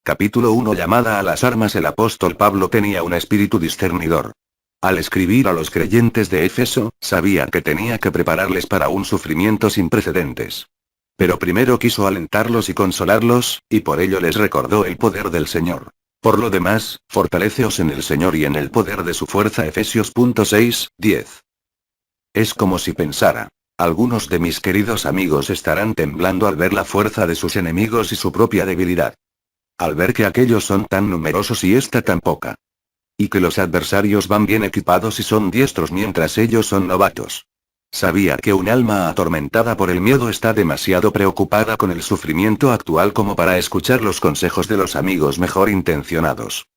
Capítulo 1. Llamada a las armas. El apóstol Pablo tenía un espíritu discernidor. Al escribir a los creyentes de Éfeso, sabía que tenía que prepararles para un sufrimiento sin precedentes. Pero primero quiso alentarlos y consolarlos, y por ello les recordó el poder del Señor. Por lo demás, fortaleceos en el Señor y en el poder de su fuerza. Efesios 6:10. Es como si pensara: algunos de mis queridos amigos estarán temblando al ver la fuerza de sus enemigos y su propia debilidad. Al ver que aquellos son tan numerosos y esta tan poca. Y que los adversarios van bien equipados y son diestros mientras ellos son novatos. Sabía que un alma atormentada por el miedo está demasiado preocupada con el sufrimiento actual como para escuchar los consejos de los amigos mejor intencionados.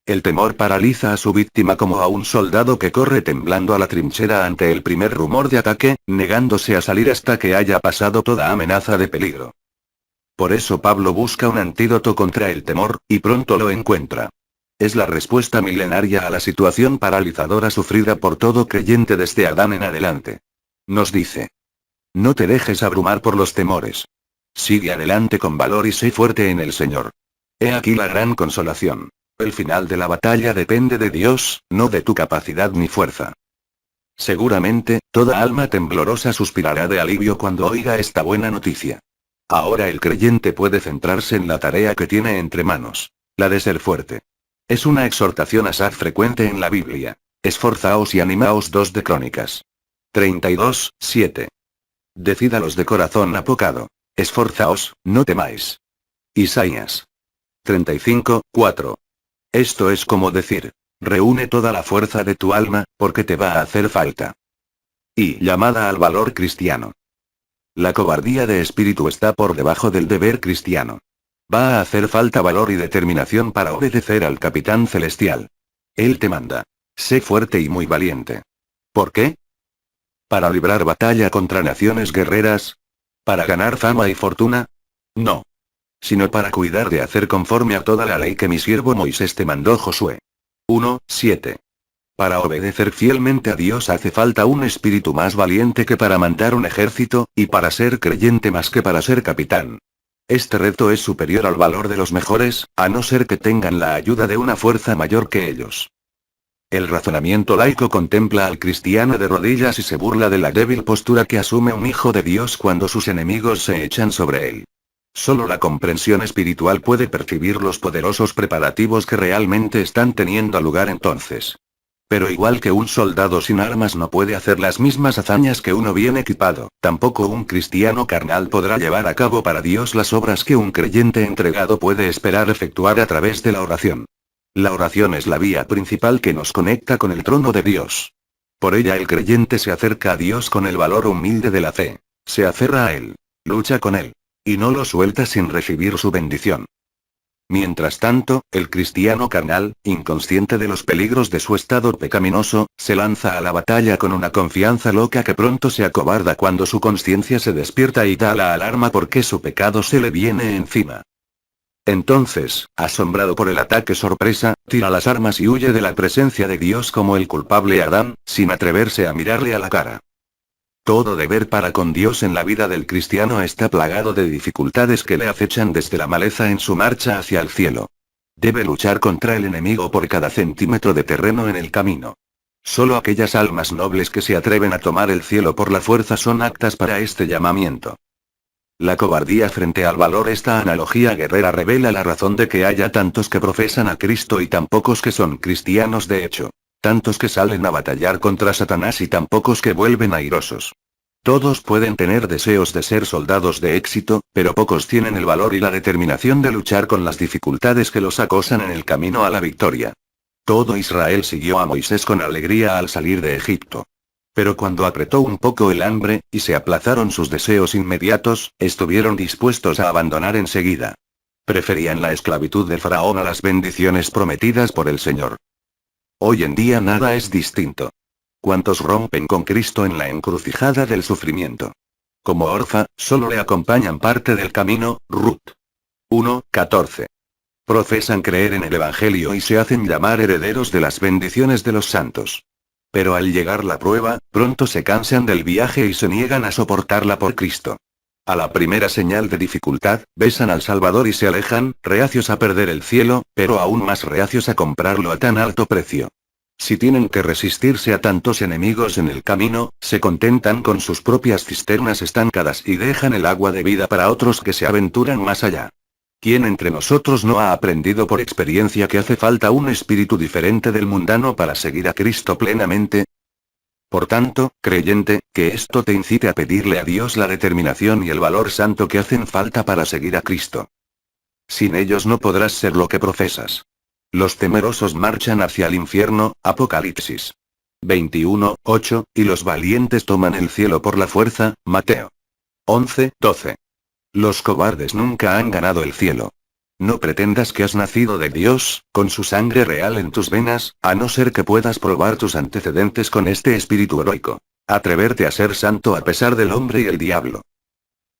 El temor paraliza a su víctima como a un soldado que corre temblando a la trinchera ante el primer rumor de ataque, negándose a salir hasta que haya pasado toda amenaza de peligro. Por eso Pablo busca un antídoto contra el temor, y pronto lo encuentra. Es la respuesta milenaria a la situación paralizadora sufrida por todo creyente desde Adán en adelante. Nos dice: no te dejes abrumar por los temores. Sigue adelante con valor y sé fuerte en el Señor. He aquí la gran consolación. El final de la batalla depende de Dios, no de tu capacidad ni fuerza. Seguramente, toda alma temblorosa suspirará de alivio cuando oiga esta buena noticia. Ahora el creyente puede centrarse en la tarea que tiene entre manos, la de ser fuerte. Es una exhortación asaz frecuente en la Biblia. Esforzaos y animaos. 2 de Crónicas 32:7. Decídalos de corazón apocado. Esforzaos, no temáis. Isaías 35:4. Esto es como decir: reúne toda la fuerza de tu alma, porque te va a hacer falta. Y llamada al valor cristiano. La cobardía de espíritu está por debajo del deber cristiano. Va a hacer falta valor y determinación para obedecer al Capitán Celestial. Él te manda: sé fuerte y muy valiente. ¿Por qué? ¿Para librar batalla contra naciones guerreras? ¿Para ganar fama y fortuna? No. Sino para cuidar de hacer conforme a toda la ley que mi siervo Moisés te mandó. Josué 1:7. Para obedecer fielmente a Dios hace falta un espíritu más valiente que para mandar un ejército, y para ser creyente más que para ser capitán. Este reto es superior al valor de los mejores, a no ser que tengan la ayuda de una fuerza mayor que ellos. El razonamiento laico contempla al cristiano de rodillas y se burla de la débil postura que asume un hijo de Dios cuando sus enemigos se echan sobre él. Solo la comprensión espiritual puede percibir los poderosos preparativos que realmente están teniendo lugar entonces. Pero igual que un soldado sin armas no puede hacer las mismas hazañas que uno bien equipado, tampoco un cristiano carnal podrá llevar a cabo para Dios las obras que un creyente entregado puede esperar efectuar a través de la oración. La oración es la vía principal que nos conecta con el trono de Dios. Por ella el creyente se acerca a Dios con el valor humilde de la fe. Se aferra a Él. Lucha con Él. Y no lo suelta sin recibir su bendición. Mientras tanto, el cristiano carnal, inconsciente de los peligros de su estado pecaminoso, se lanza a la batalla con una confianza loca que pronto se acobarda cuando su conciencia se despierta y da la alarma porque su pecado se le viene encima. Entonces, asombrado por el ataque sorpresa, tira las armas y huye de la presencia de Dios como el culpable Adán, sin atreverse a mirarle a la cara. Todo deber para con Dios en la vida del cristiano está plagado de dificultades que le acechan desde la maleza en su marcha hacia el cielo. Debe luchar contra el enemigo por cada centímetro de terreno en el camino. Solo aquellas almas nobles que se atreven a tomar el cielo por la fuerza son aptas para este llamamiento. La cobardía frente al valor. Esta analogía guerrera revela la razón de que haya tantos que profesan a Cristo y tan pocos que son cristianos de hecho. Tantos que salen a batallar contra Satanás y tan pocos que vuelven airosos. Todos pueden tener deseos de ser soldados de éxito, pero pocos tienen el valor y la determinación de luchar con las dificultades que los acosan en el camino a la victoria. Todo Israel siguió a Moisés con alegría al salir de Egipto. Pero cuando apretó un poco el hambre, y se aplazaron sus deseos inmediatos, estuvieron dispuestos a abandonar enseguida. Preferían la esclavitud de Faraón a las bendiciones prometidas por el Señor. Hoy en día nada es distinto. ¿Cuántos rompen con Cristo en la encrucijada del sufrimiento? Como Orfa, solo le acompañan parte del camino. Ruth 1:14. Profesan creer en el Evangelio y se hacen llamar herederos de las bendiciones de los santos. Pero al llegar la prueba, pronto se cansan del viaje y se niegan a soportarla por Cristo. A la primera señal de dificultad, besan al Salvador y se alejan, reacios a perder el cielo, pero aún más reacios a comprarlo a tan alto precio. Si tienen que resistirse a tantos enemigos en el camino, se contentan con sus propias cisternas estancadas y dejan el agua de vida para otros que se aventuran más allá. ¿Quién entre nosotros no ha aprendido por experiencia que hace falta un espíritu diferente del mundano para seguir a Cristo plenamente? Por tanto, creyente, que esto te incite a pedirle a Dios la determinación y el valor santo que hacen falta para seguir a Cristo. Sin ellos no podrás ser lo que profesas. Los temerosos marchan hacia el infierno, Apocalipsis 21:8, y los valientes toman el cielo por la fuerza, Mateo 11:12. Los cobardes nunca han ganado el cielo. No pretendas que has nacido de Dios, con su sangre real en tus venas, a no ser que puedas probar tus antecedentes con este espíritu heroico. Atreverte a ser santo a pesar del hombre y el diablo.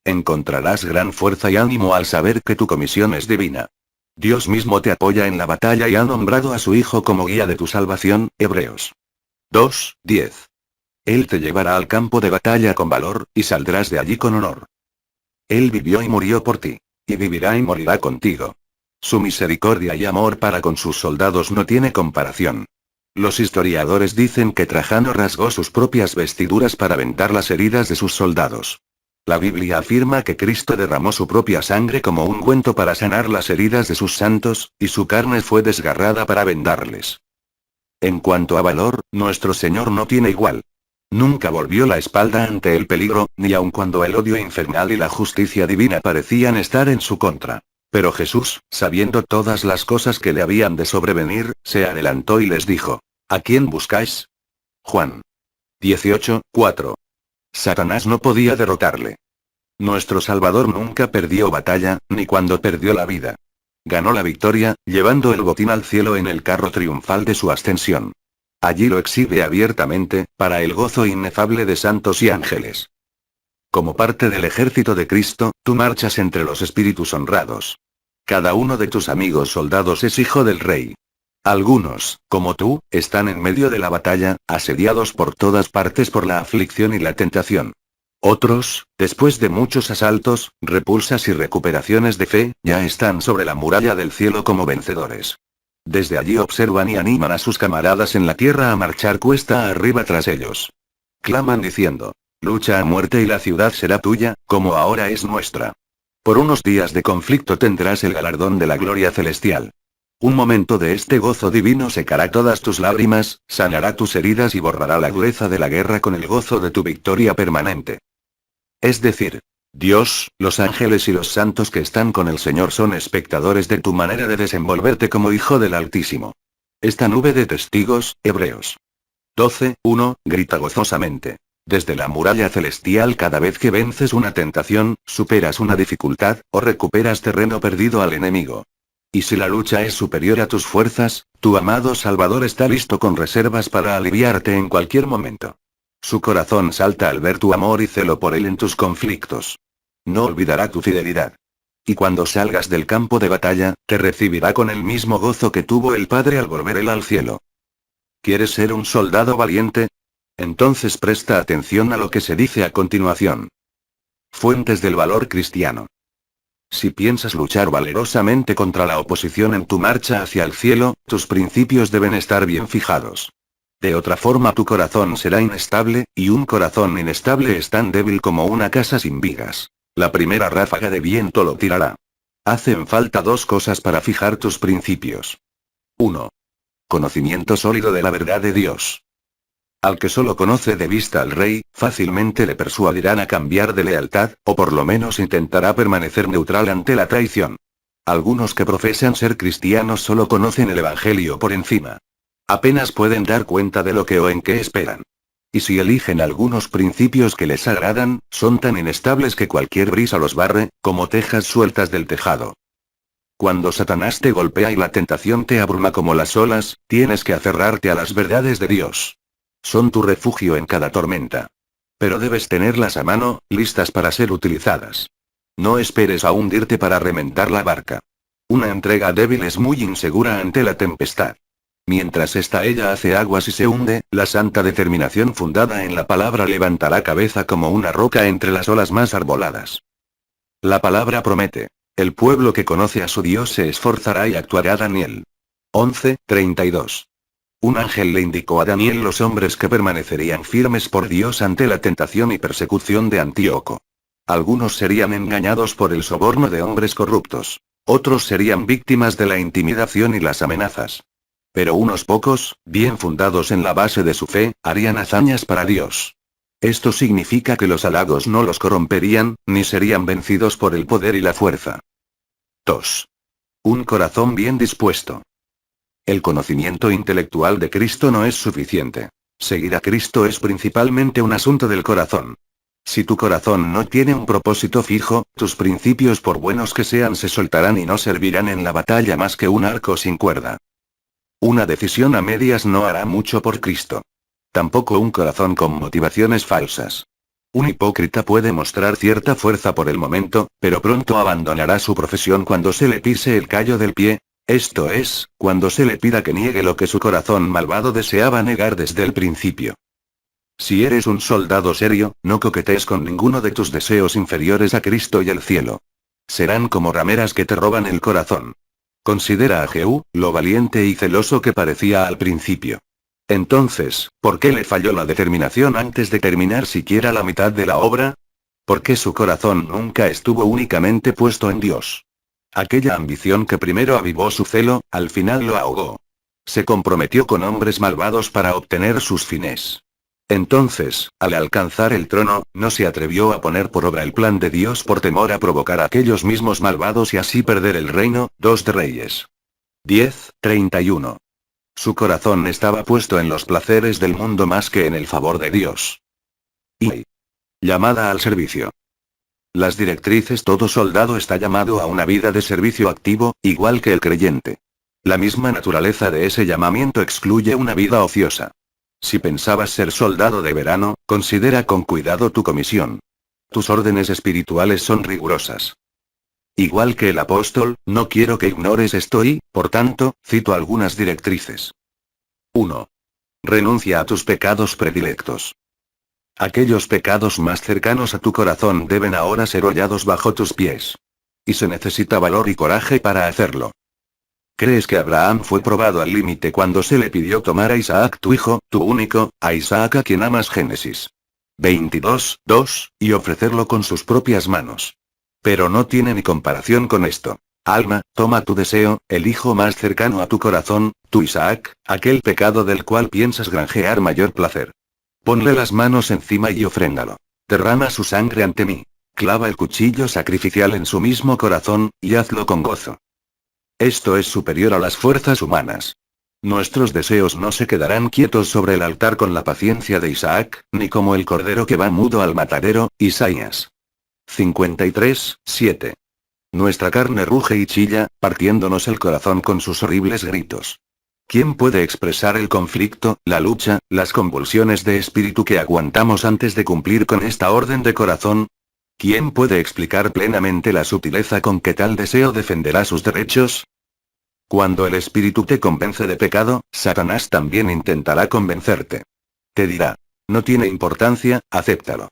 Encontrarás gran fuerza y ánimo al saber que tu comisión es divina. Dios mismo te apoya en la batalla y ha nombrado a su Hijo como guía de tu salvación, Hebreos 2:10. Él te llevará al campo de batalla con valor, y saldrás de allí con honor. Él vivió y murió por ti. Y vivirá y morirá contigo. Su misericordia y amor para con sus soldados no tiene comparación. Los historiadores dicen que Trajano rasgó sus propias vestiduras para vendar las heridas de sus soldados. La Biblia afirma que Cristo derramó su propia sangre como ungüento para sanar las heridas de sus santos, y su carne fue desgarrada para vendarles. En cuanto a valor, nuestro Señor no tiene igual. Nunca volvió la espalda ante el peligro, ni aun cuando el odio infernal y la justicia divina parecían estar en su contra. Pero Jesús, sabiendo todas las cosas que le habían de sobrevenir, se adelantó y les dijo: ¿A quién buscáis? Juan 18:4. Satanás no podía derrotarle. Nuestro Salvador nunca perdió batalla, ni cuando perdió la vida. Ganó la victoria, llevando el botín al cielo en el carro triunfal de su ascensión. Allí lo exhibe abiertamente, para el gozo inefable de santos y ángeles. Como parte del ejército de Cristo, tú marchas entre los espíritus honrados. Cada uno de tus amigos soldados es hijo del rey. Algunos, como tú, están en medio de la batalla, asediados por todas partes por la aflicción y la tentación. Otros, después de muchos asaltos, repulsas y recuperaciones de fe, ya están sobre la muralla del cielo como vencedores. Desde allí observan y animan a sus camaradas en la tierra a marchar cuesta arriba tras ellos. Claman diciendo: lucha a muerte y la ciudad será tuya, como ahora es nuestra. Por unos días de conflicto tendrás el galardón de la gloria celestial. Un momento de este gozo divino secará todas tus lágrimas, sanará tus heridas y borrará la dureza de la guerra con el gozo de tu victoria permanente. Es decir, Dios, los ángeles y los santos que están con el Señor son espectadores de tu manera de desenvolverte como hijo del Altísimo. Esta nube de testigos, Hebreos 12:1, grita gozosamente. Desde la muralla celestial cada vez que vences una tentación, superas una dificultad, o recuperas terreno perdido al enemigo. Y si la lucha es superior a tus fuerzas, tu amado Salvador está listo con reservas para aliviarte en cualquier momento. Su corazón salta al ver tu amor y celo por él en tus conflictos. No olvidará tu fidelidad. Y cuando salgas del campo de batalla, te recibirá con el mismo gozo que tuvo el Padre al volver él al cielo. ¿Quieres ser un soldado valiente? Entonces presta atención a lo que se dice a continuación. Fuentes del valor cristiano. Si piensas luchar valerosamente contra la oposición en tu marcha hacia el cielo, tus principios deben estar bien fijados. De otra forma tu corazón será inestable, y un corazón inestable es tan débil como una casa sin vigas. La primera ráfaga de viento lo tirará. Hacen falta dos cosas para fijar tus principios. 1. Conocimiento sólido de la verdad de Dios. Al que solo conoce de vista al rey, fácilmente le persuadirán a cambiar de lealtad, o por lo menos intentará permanecer neutral ante la traición. Algunos que profesan ser cristianos solo conocen el Evangelio por encima. Apenas pueden dar cuenta de lo que o en qué esperan. Y si eligen algunos principios que les agradan, son tan inestables que cualquier brisa los barre, como tejas sueltas del tejado. Cuando Satanás te golpea y la tentación te abruma como las olas, tienes que aferrarte a las verdades de Dios. Son tu refugio en cada tormenta. Pero debes tenerlas a mano, listas para ser utilizadas. No esperes a hundirte para reventar la barca. Una entrega débil es muy insegura ante la tempestad. Mientras ella hace aguas y se hunde, la santa determinación fundada en la palabra levantará cabeza como una roca entre las olas más arboladas. La palabra promete. El pueblo que conoce a su Dios se esforzará y actuará. Daniel 11:32. Un ángel le indicó a Daniel los hombres que permanecerían firmes por Dios ante la tentación y persecución de Antíoco. Algunos serían engañados por el soborno de hombres corruptos. Otros serían víctimas de la intimidación y las amenazas. Pero unos pocos, bien fundados en la base de su fe, harían hazañas para Dios. Esto significa que los halagos no los corromperían, ni serían vencidos por el poder y la fuerza. 2. Un corazón bien dispuesto. El conocimiento intelectual de Cristo no es suficiente. Seguir a Cristo es principalmente un asunto del corazón. Si tu corazón no tiene un propósito fijo, tus principios por buenos que sean se soltarán y no servirán en la batalla más que un arco sin cuerda. Una decisión a medias no hará mucho por Cristo. Tampoco un corazón con motivaciones falsas. Un hipócrita puede mostrar cierta fuerza por el momento, pero pronto abandonará su profesión cuando se le pise el callo del pie. Esto es, cuando se le pida que niegue lo que su corazón malvado deseaba negar desde el principio. Si eres un soldado serio, no coquetees con ninguno de tus deseos inferiores a Cristo y el cielo. Serán como rameras que te roban el corazón. Considera a Jehú, lo valiente y celoso que parecía al principio. Entonces, ¿por qué le falló la determinación antes de terminar siquiera la mitad de la obra? Porque su corazón nunca estuvo únicamente puesto en Dios. Aquella ambición que primero avivó su celo, al final lo ahogó. Se comprometió con hombres malvados para obtener sus fines. Entonces, al alcanzar el trono, no se atrevió a poner por obra el plan de Dios por temor a provocar a aquellos mismos malvados y así perder el reino. 2 de Reyes 10:31. Su corazón estaba puesto en los placeres del mundo más que en el favor de Dios. Y llamada al servicio. Las directrices. Todo soldado está llamado a una vida de servicio activo, igual que el creyente. La misma naturaleza de ese llamamiento excluye una vida ociosa. Si pensabas ser soldado de verano, considera con cuidado tu comisión. Tus órdenes espirituales son rigurosas. Igual que el apóstol, no quiero que ignores esto y, por tanto, cito algunas directrices. 1. Renuncia a tus pecados predilectos. Aquellos pecados más cercanos a tu corazón deben ahora ser hollados bajo tus pies. Y se necesita valor y coraje para hacerlo. ¿Crees que Abraham fue probado al límite cuando se le pidió tomar a Isaac tu hijo, tu único, a Isaac a quien amas? Génesis 22:2, y ofrecerlo con sus propias manos? Pero no tiene ni comparación con esto. Alma, toma tu deseo, el hijo más cercano a tu corazón, tu Isaac, aquel pecado del cual piensas granjear mayor placer. Ponle las manos encima y ofréndalo. Derrama su sangre ante mí. Clava el cuchillo sacrificial en su mismo corazón, y hazlo con gozo. Esto es superior a las fuerzas humanas. Nuestros deseos no se quedarán quietos sobre el altar con la paciencia de Isaac, ni como el cordero que va mudo al matadero. Isaías 53:7. Nuestra carne ruge y chilla, partiéndonos el corazón con sus horribles gritos. ¿Quién puede expresar el conflicto, la lucha, las convulsiones de espíritu que aguantamos antes de cumplir con esta orden de corazón? ¿Quién puede explicar plenamente la sutileza con que tal deseo defenderá sus derechos? Cuando el espíritu te convence de pecado, Satanás también intentará convencerte. Te dirá: no tiene importancia, acéptalo.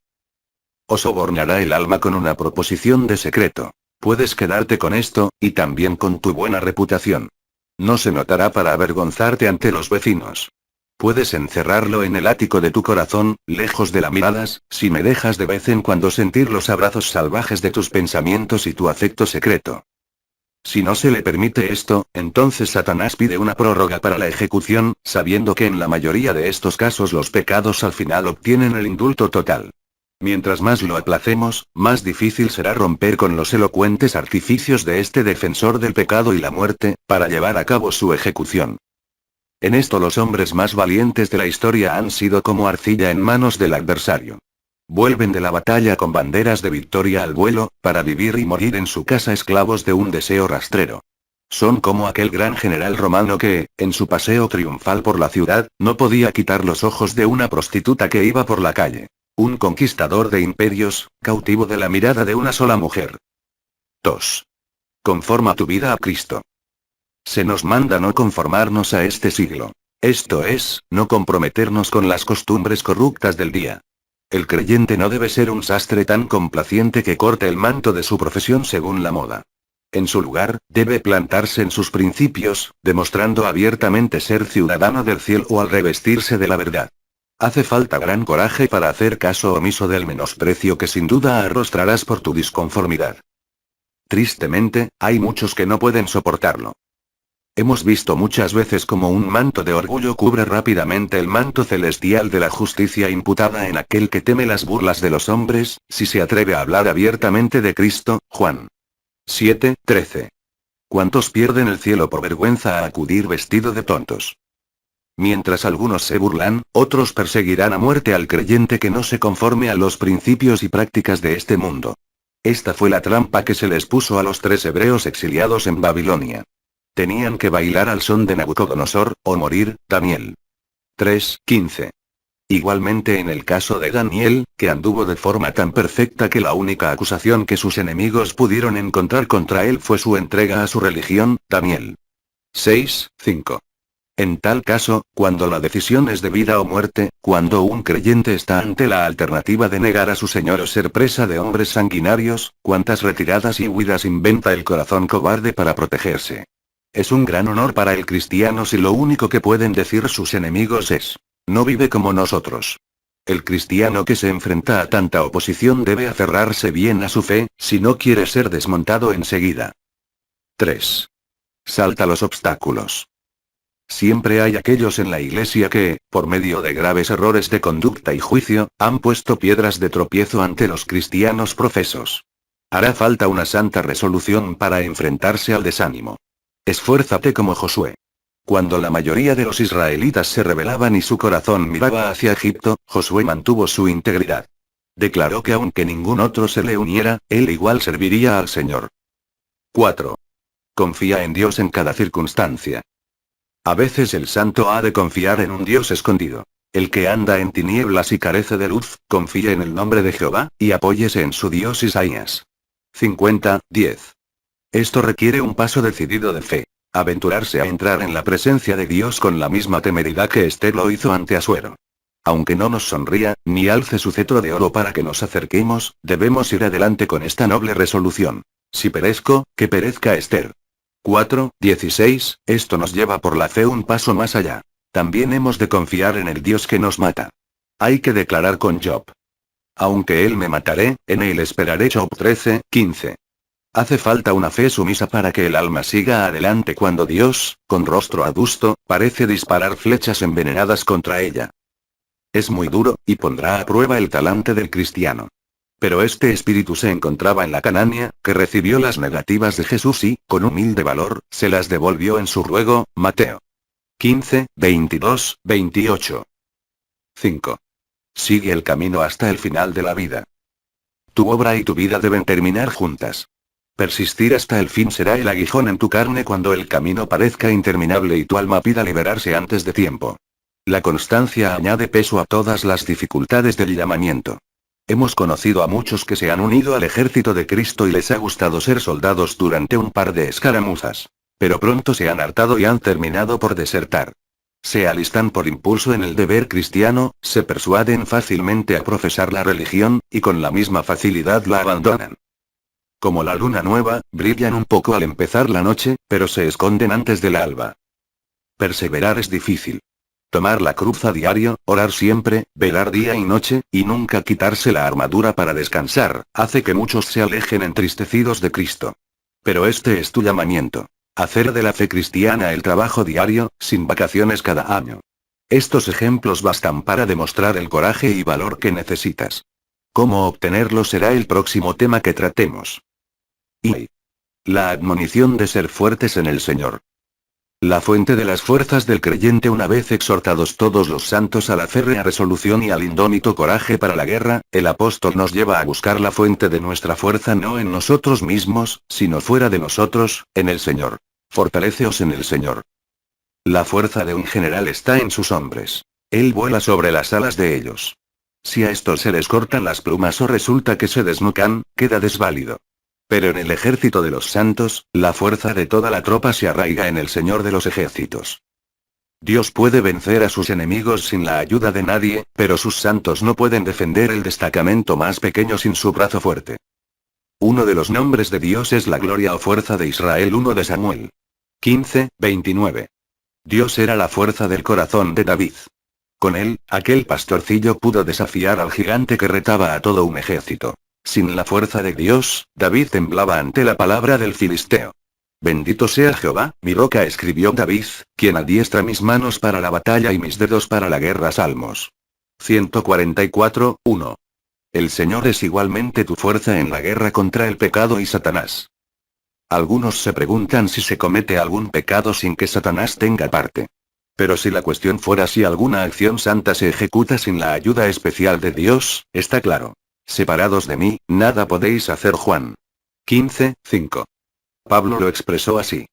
O sobornará el alma con una proposición de secreto. Puedes quedarte con esto, y también con tu buena reputación. No se notará para avergonzarte ante los vecinos. Puedes encerrarlo en el ático de tu corazón, lejos de las miradas, si me dejas de vez en cuando sentir los abrazos salvajes de tus pensamientos y tu afecto secreto. Si no se le permite esto, entonces Satanás pide una prórroga para la ejecución, sabiendo que en la mayoría de estos casos los pecados al final obtienen el indulto total. Mientras más lo aplacemos, más difícil será romper con los elocuentes artificios de este defensor del pecado y la muerte, para llevar a cabo su ejecución. En esto los hombres más valientes de la historia han sido como arcilla en manos del adversario. Vuelven de la batalla con banderas de victoria al vuelo, para vivir y morir en su casa esclavos de un deseo rastrero. Son como aquel gran general romano que, en su paseo triunfal por la ciudad, no podía quitar los ojos de una prostituta que iba por la calle. Un conquistador de imperios, cautivo de la mirada de una sola mujer. 2. Conforma tu vida a Cristo. Se nos manda no conformarnos a este siglo. Esto es, no comprometernos con las costumbres corruptas del día. El creyente no debe ser un sastre tan complaciente que corte el manto de su profesión según la moda. En su lugar, debe plantarse en sus principios, demostrando abiertamente ser ciudadano del cielo al revestirse de la verdad. Hace falta gran coraje para hacer caso omiso del menosprecio que sin duda arrostrarás por tu disconformidad. Tristemente, hay muchos que no pueden soportarlo. Hemos visto muchas veces cómo un manto de orgullo cubre rápidamente el manto celestial de la justicia imputada en aquel que teme las burlas de los hombres, si se atreve a hablar abiertamente de Cristo. Juan 7:13. ¿Cuántos pierden el cielo por vergüenza a acudir vestido de tontos? Mientras algunos se burlan, otros perseguirán a muerte al creyente que no se conforme a los principios y prácticas de este mundo. Esta fue la trampa que se les puso a los 3 hebreos exiliados en Babilonia. Tenían que bailar al son de Nabucodonosor, o morir. Daniel 3:15. Igualmente en el caso de Daniel, que anduvo de forma tan perfecta que la única acusación que sus enemigos pudieron encontrar contra él fue su entrega a su religión. Daniel 6:5. En tal caso, cuando la decisión es de vida o muerte, cuando un creyente está ante la alternativa de negar a su Señor o ser presa de hombres sanguinarios, cuántas retiradas y huidas inventa el corazón cobarde para protegerse. Es un gran honor para el cristiano si lo único que pueden decir sus enemigos es: no vive como nosotros. El cristiano que se enfrenta a tanta oposición debe aferrarse bien a su fe, si no quiere ser desmontado enseguida. 3. Salta los obstáculos. Siempre hay aquellos en la iglesia que, por medio de graves errores de conducta y juicio, han puesto piedras de tropiezo ante los cristianos profesos. Hará falta una santa resolución para enfrentarse al desánimo. Esfuérzate como Josué. Cuando la mayoría de los israelitas se rebelaban y su corazón miraba hacia Egipto, Josué mantuvo su integridad. Declaró que aunque ningún otro se le uniera, él igual serviría al Señor. 4. Confía en Dios en cada circunstancia. A veces el santo ha de confiar en un Dios escondido. El que anda en tinieblas y carece de luz, confíe en el nombre de Jehová, y apóyese en su Dios. Isaías 50:10. Esto requiere un paso decidido de fe. Aventurarse a entrar en la presencia de Dios con la misma temeridad que Esther lo hizo ante Asuero. Aunque no nos sonría, ni alce su cetro de oro para que nos acerquemos, debemos ir adelante con esta noble resolución. Si perezco, que perezca Esther. 4:16. Esto nos lleva por la fe un paso más allá. También hemos de confiar en el Dios que nos mata. Hay que declarar con Job: aunque él me mataré, en él esperaré. Job 13:15. Hace falta una fe sumisa para que el alma siga adelante cuando Dios, con rostro adusto, parece disparar flechas envenenadas contra ella. Es muy duro, y pondrá a prueba el talante del cristiano. Pero este espíritu se encontraba en la Canania, que recibió las negativas de Jesús y, con humilde valor, se las devolvió en su ruego. Mateo 15:22-28. 5. Sigue el camino hasta el final de la vida. Tu obra y tu vida deben terminar juntas. Persistir hasta el fin será el aguijón en tu carne cuando el camino parezca interminable y tu alma pida liberarse antes de tiempo. La constancia añade peso a todas las dificultades del llamamiento. Hemos conocido a muchos que se han unido al ejército de Cristo y les ha gustado ser soldados durante un par de escaramuzas. Pero pronto se han hartado y han terminado por desertar. Se alistan por impulso en el deber cristiano, se persuaden fácilmente a profesar la religión, y con la misma facilidad la abandonan. Como la luna nueva, brillan un poco al empezar la noche, pero se esconden antes del alba. Perseverar es difícil. Tomar la cruz a diario, orar siempre, velar día y noche, y nunca quitarse la armadura para descansar, hace que muchos se alejen entristecidos de Cristo. Pero este es tu llamamiento. Hacer de la fe cristiana el trabajo diario, sin vacaciones cada año. Estos ejemplos bastan para demostrar el coraje y valor que necesitas. Cómo obtenerlo será el próximo tema que tratemos. Y la admonición de ser fuertes en el Señor. La fuente de las fuerzas del creyente. Una vez exhortados todos los santos a la férrea resolución y al indómito coraje para la guerra, el apóstol nos lleva a buscar la fuente de nuestra fuerza no en nosotros mismos, sino fuera de nosotros, en el Señor. Fortaleceos en el Señor. La fuerza de un general está en sus hombres. Él vuela sobre las alas de ellos. Si a estos se les cortan las plumas o resulta que se desnucan, queda desválido. Pero en el ejército de los santos, la fuerza de toda la tropa se arraiga en el Señor de los ejércitos. Dios puede vencer a sus enemigos sin la ayuda de nadie, pero sus santos no pueden defender el destacamento más pequeño sin su brazo fuerte. Uno de los nombres de Dios es la gloria o fuerza de Israel. 1 de Samuel 15:29. Dios era la fuerza del corazón de David. Con él, aquel pastorcillo pudo desafiar al gigante que retaba a todo un ejército. Sin la fuerza de Dios, David temblaba ante la palabra del filisteo. Bendito sea Jehová, mi roca, escribió David, quien adiestra mis manos para la batalla y mis dedos para la guerra. Salmos 144:1. El Señor es igualmente tu fuerza en la guerra contra el pecado y Satanás. Algunos se preguntan si se comete algún pecado sin que Satanás tenga parte. Pero si la cuestión fuera si alguna acción santa se ejecuta sin la ayuda especial de Dios, está claro. Separados de mí, nada podéis hacer. Juan 15:5. Pablo lo expresó así.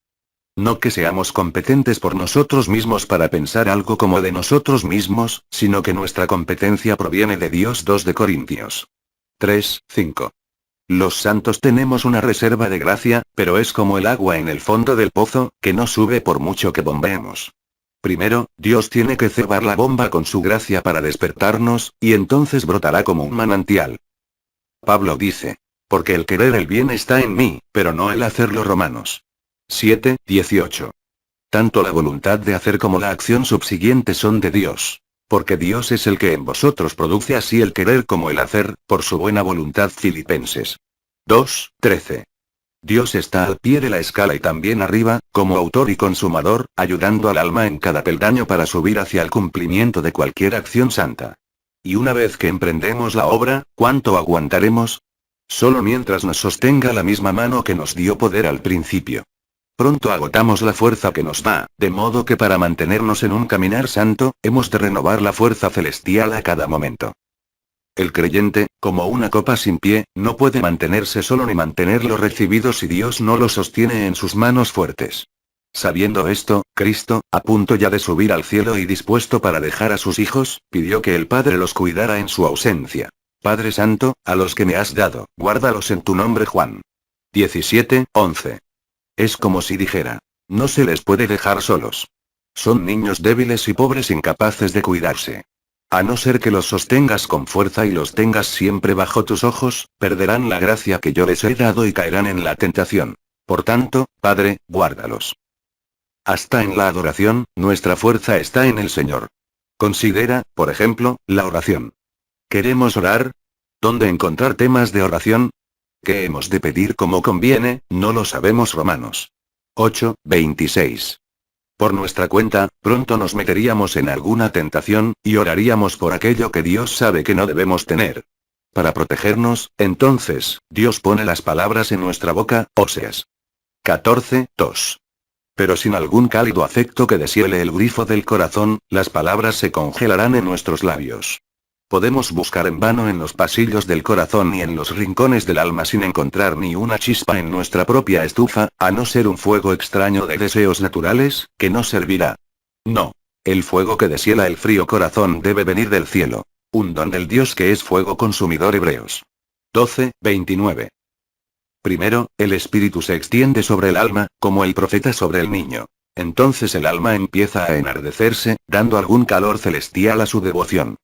No que seamos competentes por nosotros mismos para pensar algo como de nosotros mismos, sino que nuestra competencia proviene de Dios. 2 de Corintios 3:5. Los santos tenemos una reserva de gracia, pero es como el agua en el fondo del pozo, que no sube por mucho que bombeemos. Primero, Dios tiene que cebar la bomba con su gracia para despertarnos, y entonces brotará como un manantial. Pablo dice, porque el querer el bien está en mí, pero no el hacerlo. Romanos 7:18. Tanto la voluntad de hacer como la acción subsiguiente son de Dios. Porque Dios es el que en vosotros produce así el querer como el hacer, por su buena voluntad. Filipenses 2:13. Dios está al pie de la escala y también arriba, como autor y consumador, ayudando al alma en cada peldaño para subir hacia el cumplimiento de cualquier acción santa. Y una vez que emprendemos la obra, ¿cuánto aguantaremos? Solo mientras nos sostenga la misma mano que nos dio poder al principio. Pronto agotamos la fuerza que nos da, de modo que para mantenernos en un caminar santo, hemos de renovar la fuerza celestial a cada momento. El creyente, como una copa sin pie, no puede mantenerse solo ni mantener lo recibido si Dios no lo sostiene en sus manos fuertes. Sabiendo esto, Cristo, a punto ya de subir al cielo y dispuesto para dejar a sus hijos, pidió que el Padre los cuidara en su ausencia. Padre Santo, a los que me has dado, guárdalos en tu nombre. Juan 17:11. Es como si dijera, no se les puede dejar solos. Son niños débiles y pobres incapaces de cuidarse. A no ser que los sostengas con fuerza y los tengas siempre bajo tus ojos, perderán la gracia que yo les he dado y caerán en la tentación. Por tanto, Padre, guárdalos. Hasta en la adoración, nuestra fuerza está en el Señor. Considera, por ejemplo, la oración. ¿Queremos orar? ¿Dónde encontrar temas de oración? ¿Qué hemos de pedir como conviene? No lo sabemos. Romanos 8:26. Por nuestra cuenta, pronto nos meteríamos en alguna tentación, y oraríamos por aquello que Dios sabe que no debemos tener. Para protegernos, entonces, Dios pone las palabras en nuestra boca. Oseas 14:2. Pero sin algún cálido afecto que deshiele el grifo del corazón, las palabras se congelarán en nuestros labios. Podemos buscar en vano en los pasillos del corazón y en los rincones del alma sin encontrar ni una chispa en nuestra propia estufa, a no ser un fuego extraño de deseos naturales, que no servirá. No. El fuego que deshiela el frío corazón debe venir del cielo. Un don del Dios que es fuego consumidor. Hebreos 12:29. Primero, el espíritu se extiende sobre el alma, como el profeta sobre el niño. Entonces el alma empieza a enardecerse, dando algún calor celestial a su devoción.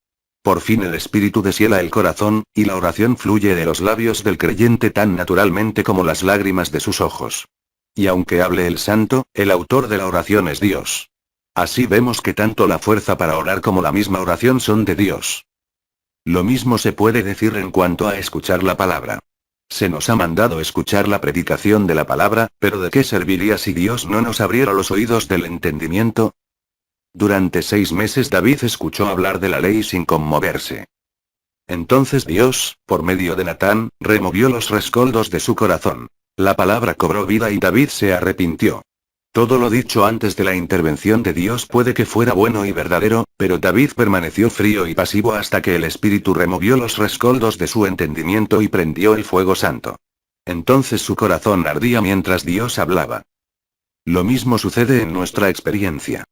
Por fin el espíritu deshiela el corazón, y la oración fluye de los labios del creyente tan naturalmente como las lágrimas de sus ojos. Y aunque hable el santo, el autor de la oración es Dios. Así vemos que tanto la fuerza para orar como la misma oración son de Dios. Lo mismo se puede decir en cuanto a escuchar la palabra. Se nos ha mandado escuchar la predicación de la palabra, pero ¿de qué serviría si Dios no nos abriera los oídos del entendimiento? Durante 6 meses David escuchó hablar de la ley sin conmoverse. Entonces Dios, por medio de Natán, removió los rescoldos de su corazón. La palabra cobró vida y David se arrepintió. Todo lo dicho antes de la intervención de Dios puede que fuera bueno y verdadero, pero David permaneció frío y pasivo hasta que el Espíritu removió los rescoldos de su entendimiento y prendió el fuego santo. Entonces su corazón ardía mientras Dios hablaba. Lo mismo sucede en nuestra experiencia.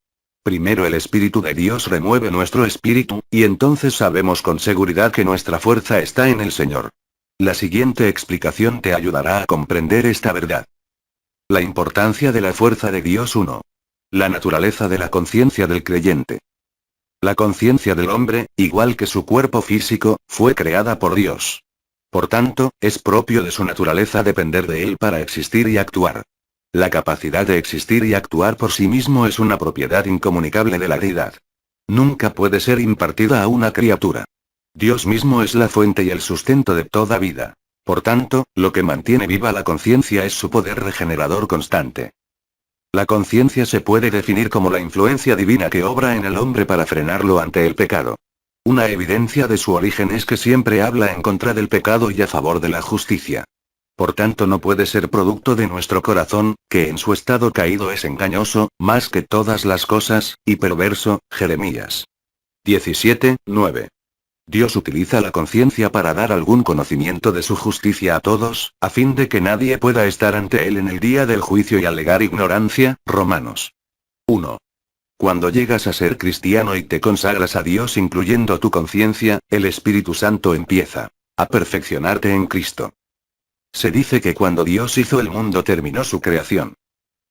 Primero el Espíritu de Dios remueve nuestro espíritu, y entonces sabemos con seguridad que nuestra fuerza está en el Señor. La siguiente explicación te ayudará a comprender esta verdad. La importancia de la fuerza de Dios. 1. La naturaleza de la conciencia del creyente. La conciencia del hombre, igual que su cuerpo físico, fue creada por Dios. Por tanto, es propio de su naturaleza depender de él para existir y actuar. La capacidad de existir y actuar por sí mismo es una propiedad incomunicable de la deidad. Nunca puede ser impartida a una criatura. Dios mismo es la fuente y el sustento de toda vida. Por tanto, lo que mantiene viva la conciencia es su poder regenerador constante. La conciencia se puede definir como la influencia divina que obra en el hombre para frenarlo ante el pecado. Una evidencia de su origen es que siempre habla en contra del pecado y a favor de la justicia. Por tanto, no puede ser producto de nuestro corazón, que en su estado caído es engañoso, más que todas las cosas, y perverso. Jeremías 17:9. Dios utiliza la conciencia para dar algún conocimiento de su justicia a todos, a fin de que nadie pueda estar ante él en el día del juicio y alegar ignorancia. Romanos 1. Cuando llegas a ser cristiano y te consagras a Dios incluyendo tu conciencia, el Espíritu Santo empieza a perfeccionarte en Cristo. Se dice que cuando Dios hizo el mundo terminó su creación.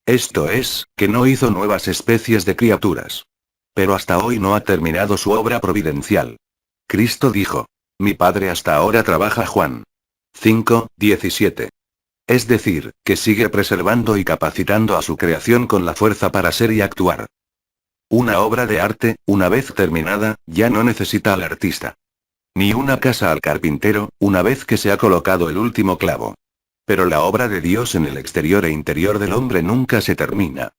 Esto es, que no hizo nuevas especies de criaturas. Pero hasta hoy no ha terminado su obra providencial. Cristo dijo: Mi Padre hasta ahora trabaja. Juan 5:17. Es decir, que sigue preservando y capacitando a su creación con la fuerza para ser y actuar. Una obra de arte, una vez terminada, ya no necesita al artista. Ni una casa al carpintero, una vez que se ha colocado el último clavo. Pero la obra de Dios en el exterior e interior del hombre nunca se termina.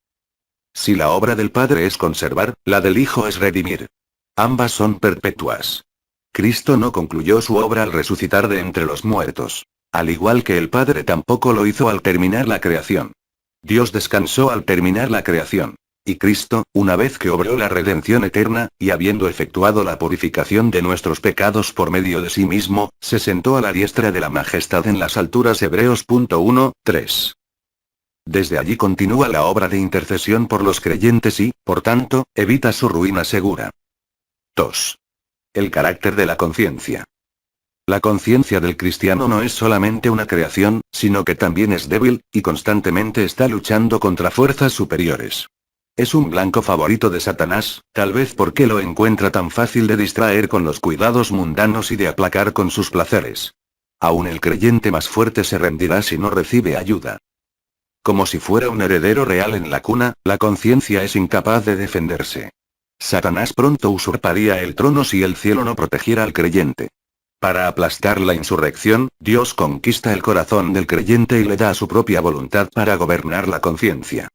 Si la obra del Padre es conservar, la del Hijo es redimir. Ambas son perpetuas. Cristo no concluyó su obra al resucitar de entre los muertos. Al igual que el Padre tampoco lo hizo al terminar la creación. Dios descansó al terminar la creación. Y Cristo, una vez que obró la redención eterna, y habiendo efectuado la purificación de nuestros pecados por medio de sí mismo, se sentó a la diestra de la majestad en las alturas. Hebreos 1:3. Desde allí continúa la obra de intercesión por los creyentes y, por tanto, evita su ruina segura. 2. El carácter de la conciencia. La conciencia del cristiano no es solamente una creación, sino que también es débil, y constantemente está luchando contra fuerzas superiores. Es un blanco favorito de Satanás, tal vez porque lo encuentra tan fácil de distraer con los cuidados mundanos y de aplacar con sus placeres. Aún el creyente más fuerte se rendirá si no recibe ayuda. Como si fuera un heredero real en la cuna, la conciencia es incapaz de defenderse. Satanás pronto usurparía el trono si el cielo no protegiera al creyente. Para aplastar la insurrección, Dios conquista el corazón del creyente y le da su propia voluntad para gobernar la conciencia.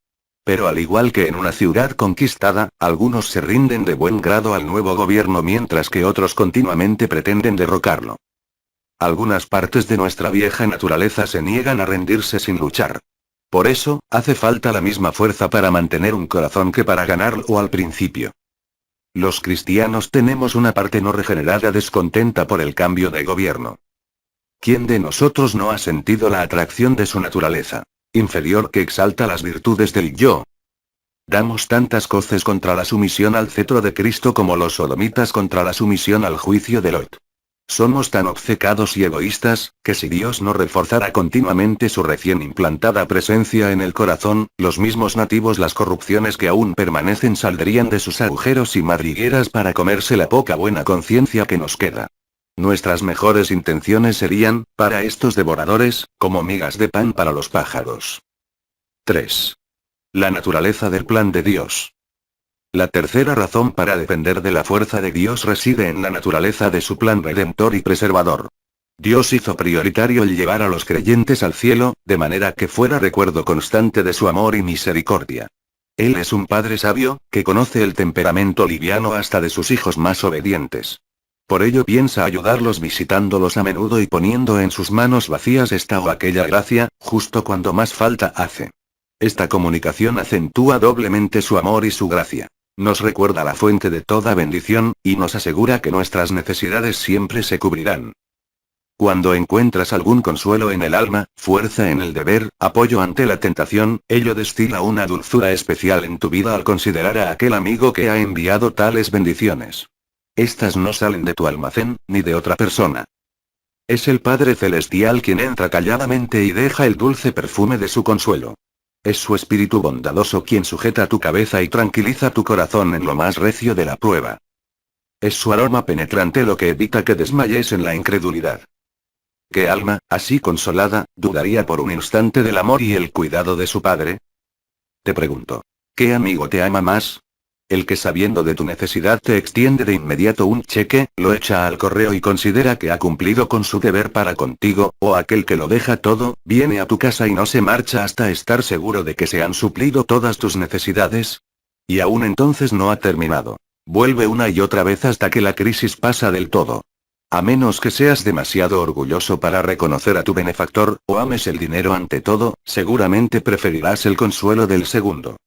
Pero al igual que en una ciudad conquistada, algunos se rinden de buen grado al nuevo gobierno mientras que otros continuamente pretenden derrocarlo. Algunas partes de nuestra vieja naturaleza se niegan a rendirse sin luchar. Por eso, hace falta la misma fuerza para mantener un corazón que para ganarlo al principio. Los cristianos tenemos una parte no regenerada descontenta por el cambio de gobierno. ¿Quién de nosotros no ha sentido la atracción de su naturaleza inferior que exalta las virtudes del yo? Damos tantas coces contra la sumisión al cetro de Cristo como los sodomitas contra la sumisión al juicio de Lot. Somos tan obcecados y egoístas, que si Dios no reforzara continuamente su recién implantada presencia en el corazón, los mismos nativos, las corrupciones que aún permanecen, saldrían de sus agujeros y madrigueras para comerse la poca buena conciencia que nos queda. Nuestras mejores intenciones serían, para estos devoradores, como migas de pan para los pájaros. 3. La naturaleza del plan de Dios. La tercera razón para depender de la fuerza de Dios reside en la naturaleza de su plan redentor y preservador. Dios hizo prioritario el llevar a los creyentes al cielo, de manera que fuera recuerdo constante de su amor y misericordia. Él es un Padre sabio, que conoce el temperamento liviano hasta de sus hijos más obedientes. Por ello piensa ayudarlos visitándolos a menudo y poniendo en sus manos vacías esta o aquella gracia, justo cuando más falta hace. Esta comunicación acentúa doblemente su amor y su gracia. Nos recuerda la fuente de toda bendición, y nos asegura que nuestras necesidades siempre se cubrirán. Cuando encuentras algún consuelo en el alma, fuerza en el deber, apoyo ante la tentación, ello destila una dulzura especial en tu vida al considerar a aquel amigo que ha enviado tales bendiciones. Estas no salen de tu almacén, ni de otra persona. Es el Padre Celestial quien entra calladamente y deja el dulce perfume de su consuelo. Es su espíritu bondadoso quien sujeta tu cabeza y tranquiliza tu corazón en lo más recio de la prueba. Es su aroma penetrante lo que evita que desmayes en la incredulidad. ¿Qué alma, así consolada, dudaría por un instante del amor y el cuidado de su padre? Te pregunto. ¿Qué amigo te ama más? ¿El que sabiendo de tu necesidad te extiende de inmediato un cheque, lo echa al correo y considera que ha cumplido con su deber para contigo, o aquel que lo deja todo, viene a tu casa y no se marcha hasta estar seguro de que se han suplido todas tus necesidades? Y aún entonces no ha terminado. Vuelve una y otra vez hasta que la crisis pasa del todo. A menos que seas demasiado orgulloso para reconocer a tu benefactor, o ames el dinero ante todo, seguramente preferirás el consuelo del segundo.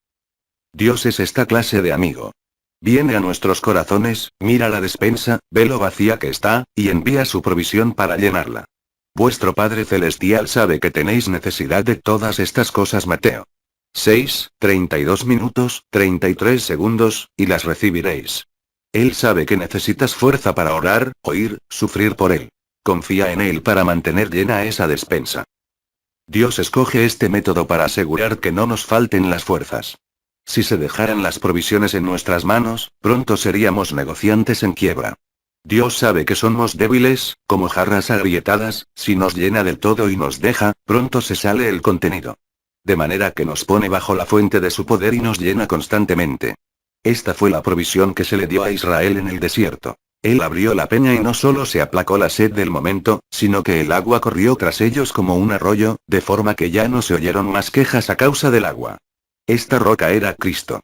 Dios es esta clase de amigo. Viene a nuestros corazones, mira la despensa, ve lo vacía que está, y envía su provisión para llenarla. Vuestro Padre Celestial sabe que tenéis necesidad de todas estas cosas. Mateo 6, 32 minutos, 33 segundos, y las recibiréis. Él sabe que necesitas fuerza para orar, oír, sufrir por Él. Confía en Él para mantener llena esa despensa. Dios escoge este método para asegurar que no nos falten las fuerzas. Si se dejaran las provisiones en nuestras manos, pronto seríamos negociantes en quiebra. Dios sabe que somos débiles, como jarras agrietadas, si nos llena del todo y nos deja, pronto se sale el contenido. De manera que nos pone bajo la fuente de su poder y nos llena constantemente. Esta fue la provisión que se le dio a Israel en el desierto. Él abrió la peña y no solo se aplacó la sed del momento, sino que el agua corrió tras ellos como un arroyo, de forma que ya no se oyeron más quejas a causa del agua. Esta roca era Cristo.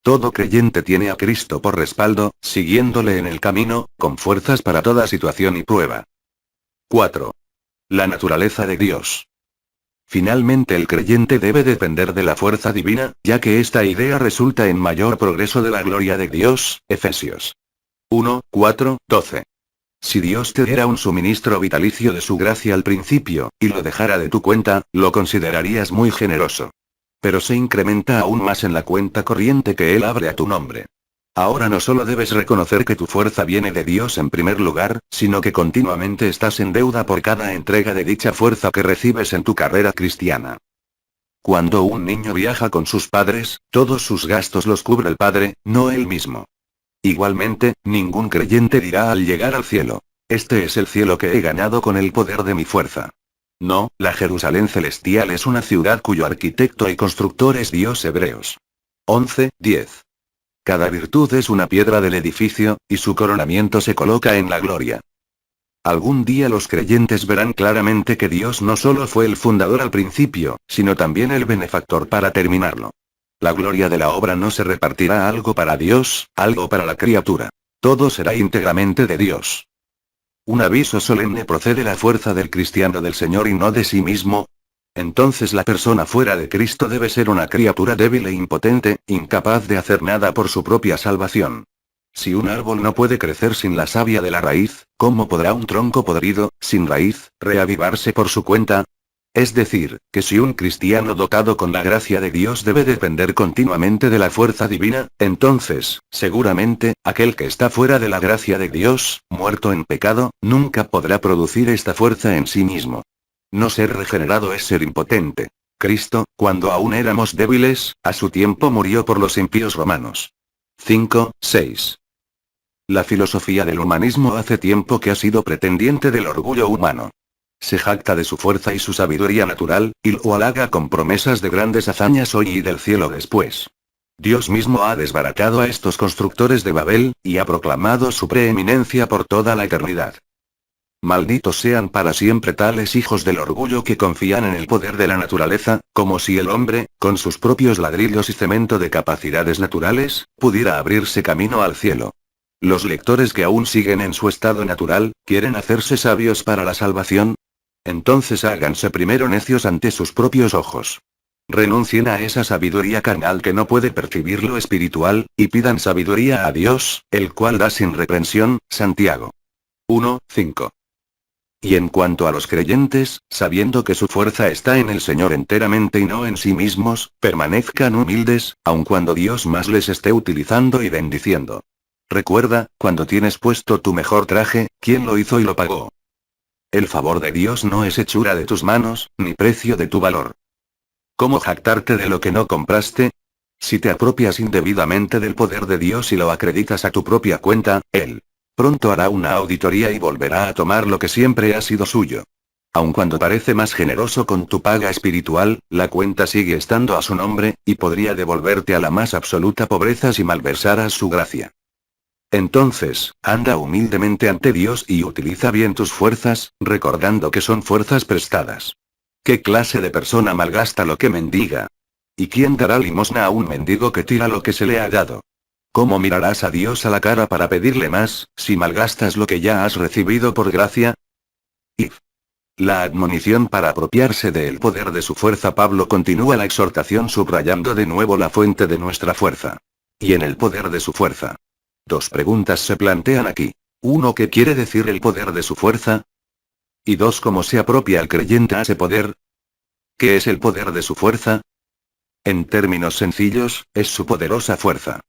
Todo creyente tiene a Cristo por respaldo, siguiéndole en el camino, con fuerzas para toda situación y prueba. 4. La naturaleza de Dios. Finalmente el creyente debe depender de la fuerza divina, ya que esta idea resulta en mayor progreso de la gloria de Dios, Efesios 1, 4, 12. Si Dios te diera un suministro vitalicio de su gracia al principio, y lo dejara de tu cuenta, lo considerarías muy generoso. Pero se incrementa aún más en la cuenta corriente que Él abre a tu nombre. Ahora no solo debes reconocer que tu fuerza viene de Dios en primer lugar, sino que continuamente estás en deuda por cada entrega de dicha fuerza que recibes en tu carrera cristiana. Cuando un niño viaja con sus padres, todos sus gastos los cubre el padre, no él mismo. Igualmente, ningún creyente dirá al llegar al cielo: este es el cielo que he ganado con el poder de mi fuerza. No, la Jerusalén celestial es una ciudad cuyo arquitecto y constructor es Dios. Hebreos 11, 10. Cada virtud es una piedra del edificio, y su coronamiento se coloca en la gloria. Algún día los creyentes verán claramente que Dios no solo fue el fundador al principio, sino también el benefactor para terminarlo. La gloria de la obra no se repartirá algo para Dios, algo para la criatura. Todo será íntegramente de Dios. Un aviso solemne: procede la fuerza del cristiano del Señor y no de sí mismo. Entonces la persona fuera de Cristo debe ser una criatura débil e impotente, incapaz de hacer nada por su propia salvación. Si un árbol no puede crecer sin la savia de la raíz, ¿cómo podrá un tronco podrido, sin raíz, reavivarse por su cuenta? Es decir, que si un cristiano dotado con la gracia de Dios debe depender continuamente de la fuerza divina, entonces, seguramente, aquel que está fuera de la gracia de Dios, muerto en pecado, nunca podrá producir esta fuerza en sí mismo. No ser regenerado es ser impotente. Cristo, cuando aún éramos débiles, a su tiempo murió por los impíos. Romanos 5, 6. La filosofía del humanismo hace tiempo que ha sido pretendiente del orgullo humano. Se jacta de su fuerza y su sabiduría natural, y lo halaga con promesas de grandes hazañas hoy y del cielo después. Dios mismo ha desbaratado a estos constructores de Babel, y ha proclamado su preeminencia por toda la eternidad. Malditos sean para siempre tales hijos del orgullo que confían en el poder de la naturaleza, como si el hombre, con sus propios ladrillos y cemento de capacidades naturales, pudiera abrirse camino al cielo. Los lectores que aún siguen en su estado natural, ¿quieren hacerse sabios para la salvación? Entonces háganse primero necios ante sus propios ojos. Renuncien a esa sabiduría carnal que no puede percibir lo espiritual, y pidan sabiduría a Dios, el cual da sin reprensión. Santiago 1, 5. Y en cuanto a los creyentes, sabiendo que su fuerza está en el Señor enteramente y no en sí mismos, permanezcan humildes, aun cuando Dios más les esté utilizando y bendiciendo. Recuerda, cuando tienes puesto tu mejor traje, ¿quién lo hizo y lo pagó? El favor de Dios no es hechura de tus manos, ni precio de tu valor. ¿Cómo jactarte de lo que no compraste? Si te apropias indebidamente del poder de Dios y lo acreditas a tu propia cuenta, Él pronto hará una auditoría y volverá a tomar lo que siempre ha sido suyo. Aun cuando parece más generoso con tu paga espiritual, la cuenta sigue estando a su nombre, y podría devolverte a la más absoluta pobreza si malversaras su gracia. Entonces, anda humildemente ante Dios y utiliza bien tus fuerzas, recordando que son fuerzas prestadas. ¿Qué clase de persona malgasta lo que mendiga? ¿Y quién dará limosna a un mendigo que tira lo que se le ha dado? ¿Cómo mirarás a Dios a la cara para pedirle más, si malgastas lo que ya has recibido por gracia? If. La admonición para apropiarse del poder de su fuerza. Pablo continúa la exhortación subrayando de nuevo la fuente de nuestra fuerza. Y en el poder de su fuerza. Dos preguntas se plantean aquí. Uno, ¿qué quiere decir el poder de su fuerza? Y dos, ¿cómo se apropia el creyente a ese poder? ¿Qué es el poder de su fuerza? En términos sencillos, es su poderosa fuerza.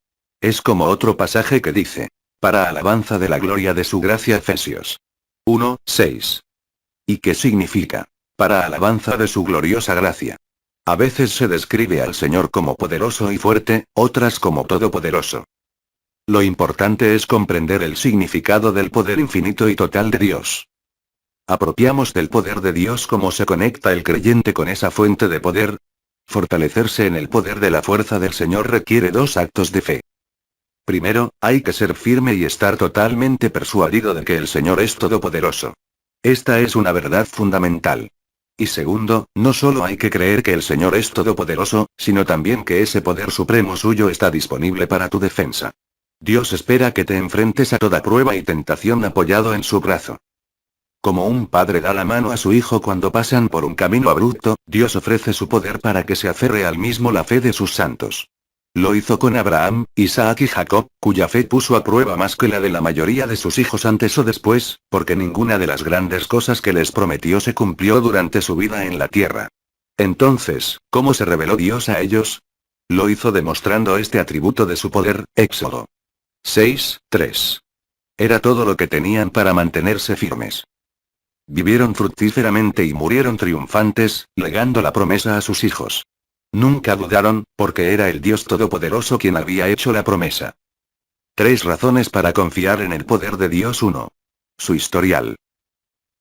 Es como otro pasaje que dice, para alabanza de la gloria de su gracia. Efesios 1:6. ¿Y qué significa? Para alabanza de su gloriosa gracia. A veces se describe al Señor como poderoso y fuerte, otras como todopoderoso. Lo importante es comprender el significado del poder infinito y total de Dios. ¿Apropiamos del poder de Dios? ¿Cómo se conecta el creyente con esa fuente de poder? Fortalecerse en el poder de la fuerza del Señor requiere dos actos de fe. Primero, hay que ser firme y estar totalmente persuadido de que el Señor es todopoderoso. Esta es una verdad fundamental. Y segundo, no solo hay que creer que el Señor es todopoderoso, sino también que ese poder supremo suyo está disponible para tu defensa. Dios espera que te enfrentes a toda prueba y tentación apoyado en su brazo. Como un padre da la mano a su hijo cuando pasan por un camino abrupto, Dios ofrece su poder para que se aferre al mismo la fe de sus santos. Lo hizo con Abraham, Isaac y Jacob, cuya fe puso a prueba más que la de la mayoría de sus hijos antes o después, porque ninguna de las grandes cosas que les prometió se cumplió durante su vida en la tierra. Entonces, ¿cómo se reveló Dios a ellos? Lo hizo demostrando este atributo de su poder. Éxodo 6:3. Era todo lo que tenían para mantenerse firmes. Vivieron fructíferamente y murieron triunfantes, legando la promesa a sus hijos. Nunca dudaron, porque era el Dios Todopoderoso quien había hecho la promesa. 3 razones para confiar en el poder de Dios. 1. Su historial.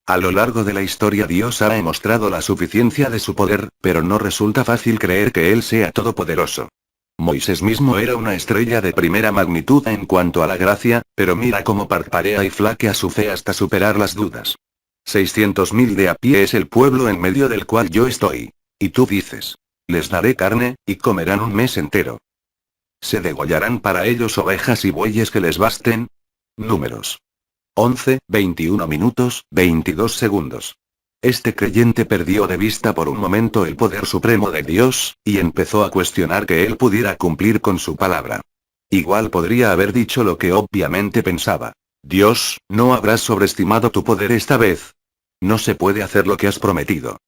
A lo largo de la historia Dios ha demostrado la suficiencia de su poder, pero no resulta fácil creer que Él sea todopoderoso. Moisés mismo era una estrella de primera magnitud en cuanto a la gracia, pero mira cómo parpadea y flaquea su fe hasta superar las dudas. 600.000 de a pie es el pueblo en medio del cual yo estoy. Y tú dices, les daré carne, y comerán un mes entero. ¿Se degollarán para ellos ovejas y bueyes que les basten? Números 11:21 minutos, 22 segundos. Este creyente perdió de vista por un momento el poder supremo de Dios, y empezó a cuestionar que Él pudiera cumplir con su palabra. Igual podría haber dicho lo que obviamente pensaba. Dios, ¿no habrás sobreestimado tu poder esta vez? No se puede hacer lo que has prometido.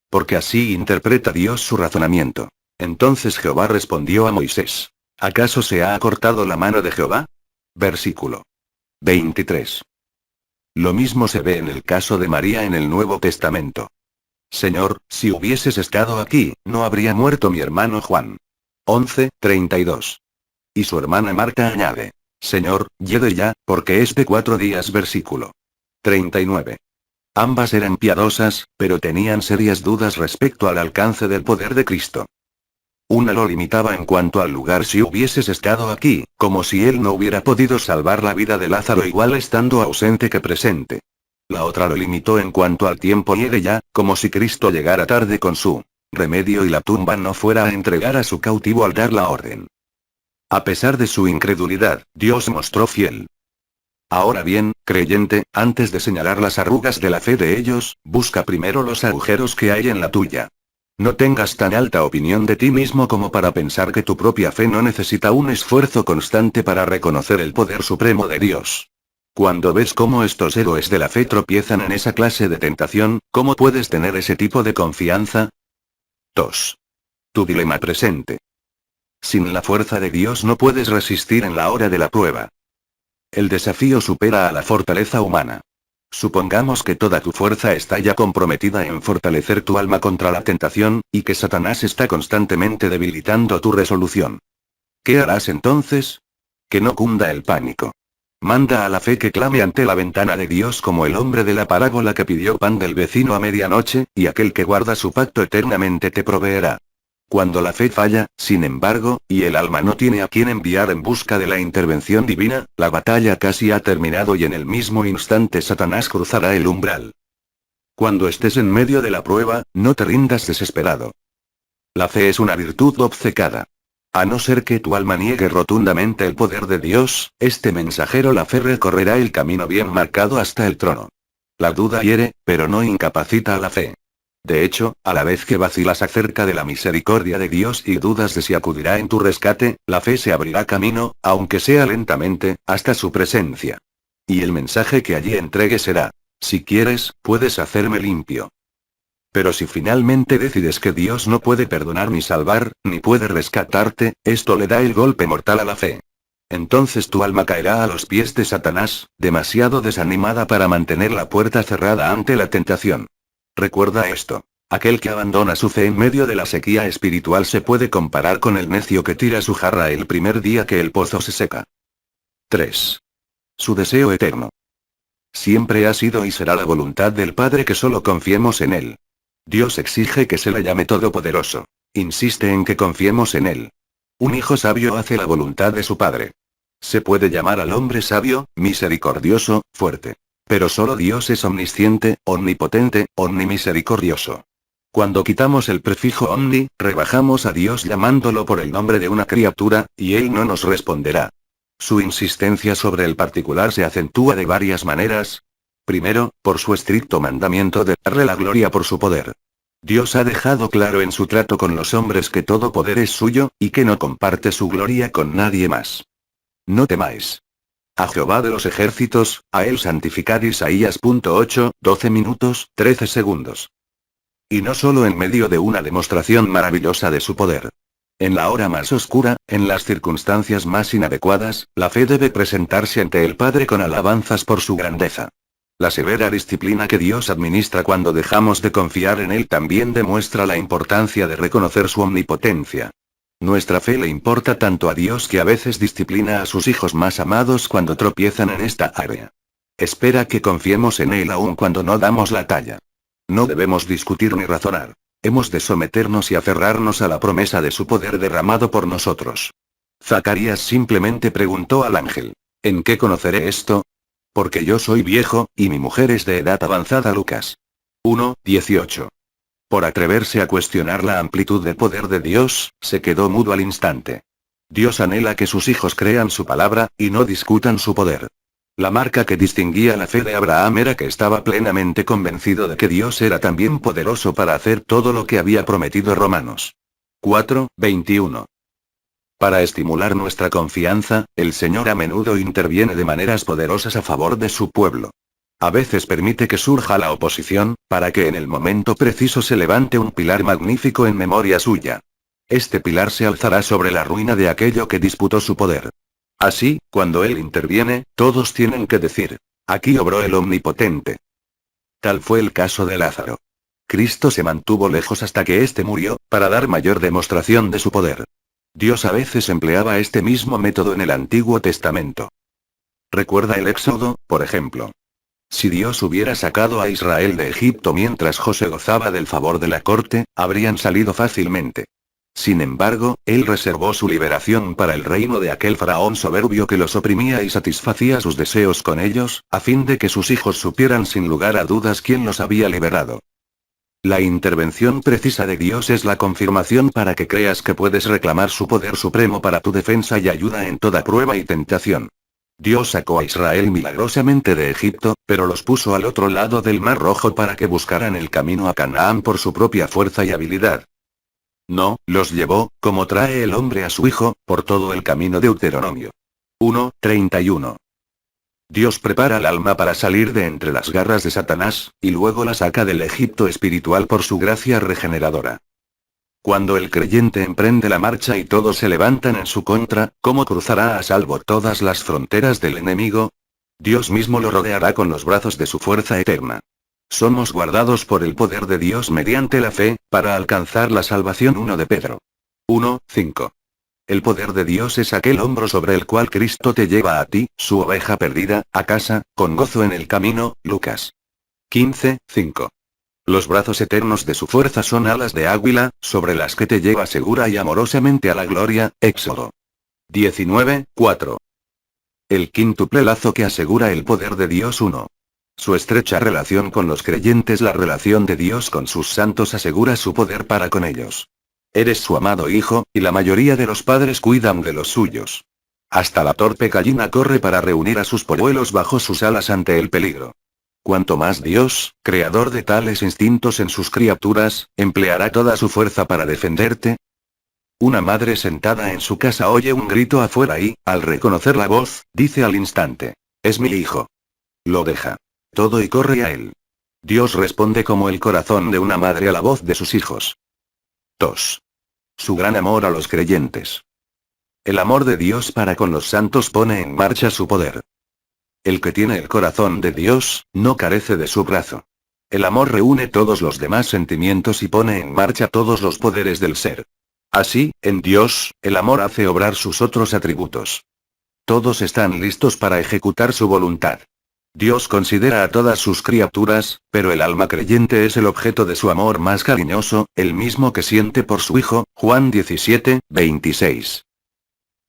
Porque así interpreta Dios su razonamiento. Entonces Jehová respondió a Moisés. ¿Acaso se ha acortado la mano de Jehová? Versículo 23. Lo mismo se ve en el caso de María en el Nuevo Testamento. Señor, si hubieses estado aquí, no habría muerto mi hermano Juan. 11:32. Y su hermana Marta añade. Señor, llegue ya, porque es de 4 días. Versículo 39. Ambas eran piadosas, pero tenían serias dudas respecto al alcance del poder de Cristo. Una lo limitaba en cuanto al lugar: si hubieses estado aquí, como si él no hubiera podido salvar la vida de Lázaro igual estando ausente que presente. La otra lo limitó en cuanto al tiempo: llegue ya, como si Cristo llegara tarde con su remedio y la tumba no fuera a entregar a su cautivo al dar la orden. A pesar de su incredulidad, Dios mostró fiel. Ahora bien, creyente, antes de señalar las arrugas de la fe de ellos, busca primero los agujeros que hay en la tuya. No tengas tan alta opinión de ti mismo como para pensar que tu propia fe no necesita un esfuerzo constante para reconocer el poder supremo de Dios. Cuando ves cómo estos héroes de la fe tropiezan en esa clase de tentación, ¿cómo puedes tener ese tipo de confianza? 2. Tu dilema presente. Sin la fuerza de Dios no puedes resistir en la hora de la prueba. El desafío supera a la fortaleza humana. Supongamos que toda tu fuerza está ya comprometida en fortalecer tu alma contra la tentación, y que Satanás está constantemente debilitando tu resolución. ¿Qué harás entonces? Que no cunda el pánico. Manda a la fe que clame ante la ventana de Dios como el hombre de la parábola que pidió pan del vecino a medianoche, y aquel que guarda su pacto eternamente te proveerá. Cuando la fe falla, sin embargo, y el alma no tiene a quien enviar en busca de la intervención divina, la batalla casi ha terminado y en el mismo instante Satanás cruzará el umbral. Cuando estés en medio de la prueba, no te rindas desesperado. La fe es una virtud obcecada. A no ser que tu alma niegue rotundamente el poder de Dios, este mensajero la fe recorrerá el camino bien marcado hasta el trono. La duda hiere, pero no incapacita a la fe. De hecho, a la vez que vacilas acerca de la misericordia de Dios y dudas de si acudirá en tu rescate, la fe se abrirá camino, aunque sea lentamente, hasta su presencia. Y el mensaje que allí entregue será: si quieres, puedes hacerme limpio. Pero si finalmente decides que Dios no puede perdonar ni salvar, ni puede rescatarte, esto le da el golpe mortal a la fe. Entonces tu alma caerá a los pies de Satanás, demasiado desanimada para mantener la puerta cerrada ante la tentación. Recuerda esto. Aquel que abandona su fe en medio de la sequía espiritual se puede comparar con el necio que tira su jarra el primer día que el pozo se seca. 3. Su deseo eterno. Siempre ha sido y será la voluntad del Padre que solo confiemos en Él. Dios exige que se le llame todopoderoso. Insiste en que confiemos en Él. Un hijo sabio hace la voluntad de su Padre. Se puede llamar al hombre sabio, misericordioso, fuerte. Pero solo Dios es omnisciente, omnipotente, omnimisericordioso. Cuando quitamos el prefijo omni, rebajamos a Dios llamándolo por el nombre de una criatura, y Él no nos responderá. Su insistencia sobre el particular se acentúa de varias maneras. Primero, por su estricto mandamiento de darle la gloria por su poder. Dios ha dejado claro en su trato con los hombres que todo poder es suyo, y que no comparte su gloria con nadie más. No temáis. A Jehová de los ejércitos, a él santificad. Isaías 8, 12 minutos, 13 segundos. Y no solo en medio de una demostración maravillosa de su poder. En la hora más oscura, en las circunstancias más inadecuadas, la fe debe presentarse ante el Padre con alabanzas por su grandeza. La severa disciplina que Dios administra cuando dejamos de confiar en Él también demuestra la importancia de reconocer su omnipotencia. Nuestra fe le importa tanto a Dios que a veces disciplina a sus hijos más amados cuando tropiezan en esta área. Espera que confiemos en Él aun cuando no damos la talla. No debemos discutir ni razonar. Hemos de someternos y aferrarnos a la promesa de su poder derramado por nosotros. Zacarías simplemente preguntó al ángel: ¿en qué conoceré esto? Porque yo soy viejo, y mi mujer es de edad avanzada. Lucas 1:18. Por atreverse a cuestionar la amplitud del poder de Dios, se quedó mudo al instante. Dios anhela que sus hijos crean su palabra, y no discutan su poder. La marca que distinguía la fe de Abraham era que estaba plenamente convencido de que Dios era también poderoso para hacer todo lo que había prometido. Romanos 4:21. Para estimular nuestra confianza, el Señor a menudo interviene de maneras poderosas a favor de su pueblo. A veces permite que surja la oposición, para que en el momento preciso se levante un pilar magnífico en memoria suya. Este pilar se alzará sobre la ruina de aquello que disputó su poder. Así, cuando Él interviene, todos tienen que decir: aquí obró el Omnipotente. Tal fue el caso de Lázaro. Cristo se mantuvo lejos hasta que éste murió, para dar mayor demostración de su poder. Dios a veces empleaba este mismo método en el Antiguo Testamento. Recuerda el Éxodo, por ejemplo. Si Dios hubiera sacado a Israel de Egipto mientras José gozaba del favor de la corte, habrían salido fácilmente. Sin embargo, Él reservó su liberación para el reino de aquel faraón soberbio que los oprimía y satisfacía sus deseos con ellos, a fin de que sus hijos supieran sin lugar a dudas quién los había liberado. La intervención precisa de Dios es la confirmación para que creas que puedes reclamar su poder supremo para tu defensa y ayuda en toda prueba y tentación. Dios sacó a Israel milagrosamente de Egipto, pero los puso al otro lado del Mar Rojo para que buscaran el camino a Canaán por su propia fuerza y habilidad. No, los llevó, como trae el hombre a su hijo, por todo el camino. Deuteronomio 1:31. Dios prepara al alma para salir de entre las garras de Satanás, y luego la saca del Egipto espiritual por su gracia regeneradora. Cuando el creyente emprende la marcha y todos se levantan en su contra, ¿cómo cruzará a salvo todas las fronteras del enemigo? Dios mismo lo rodeará con los brazos de su fuerza eterna. Somos guardados por el poder de Dios mediante la fe, para alcanzar la salvación. 1 de Pedro 1:5. El poder de Dios es aquel hombro sobre el cual Cristo te lleva a ti, su oveja perdida, a casa, con gozo en el camino. Lucas 15:5. Los brazos eternos de su fuerza son alas de águila, sobre las que te lleva segura y amorosamente a la gloria. Éxodo 19:4. El quíntuple lazo que asegura el poder de Dios. 1. Su estrecha relación con los creyentes. La relación de Dios con sus santos asegura su poder para con ellos. Eres su amado hijo, y la mayoría de los padres cuidan de los suyos. Hasta la torpe gallina corre para reunir a sus polluelos bajo sus alas ante el peligro. Cuanto más Dios, creador de tales instintos en sus criaturas, empleará toda su fuerza para defenderte. Una madre sentada en su casa oye un grito afuera y, al reconocer la voz, dice al instante: «Es mi hijo». Lo deja todo y corre a él. Dios responde como el corazón de una madre a la voz de sus hijos. 2. Su gran amor a los creyentes. El amor de Dios para con los santos pone en marcha su poder. El que tiene el corazón de Dios, no carece de su brazo. El amor reúne todos los demás sentimientos y pone en marcha todos los poderes del ser. Así, en Dios, el amor hace obrar sus otros atributos. Todos están listos para ejecutar su voluntad. Dios considera a todas sus criaturas, pero el alma creyente es el objeto de su amor más cariñoso, el mismo que siente por su Hijo. Juan 17:26.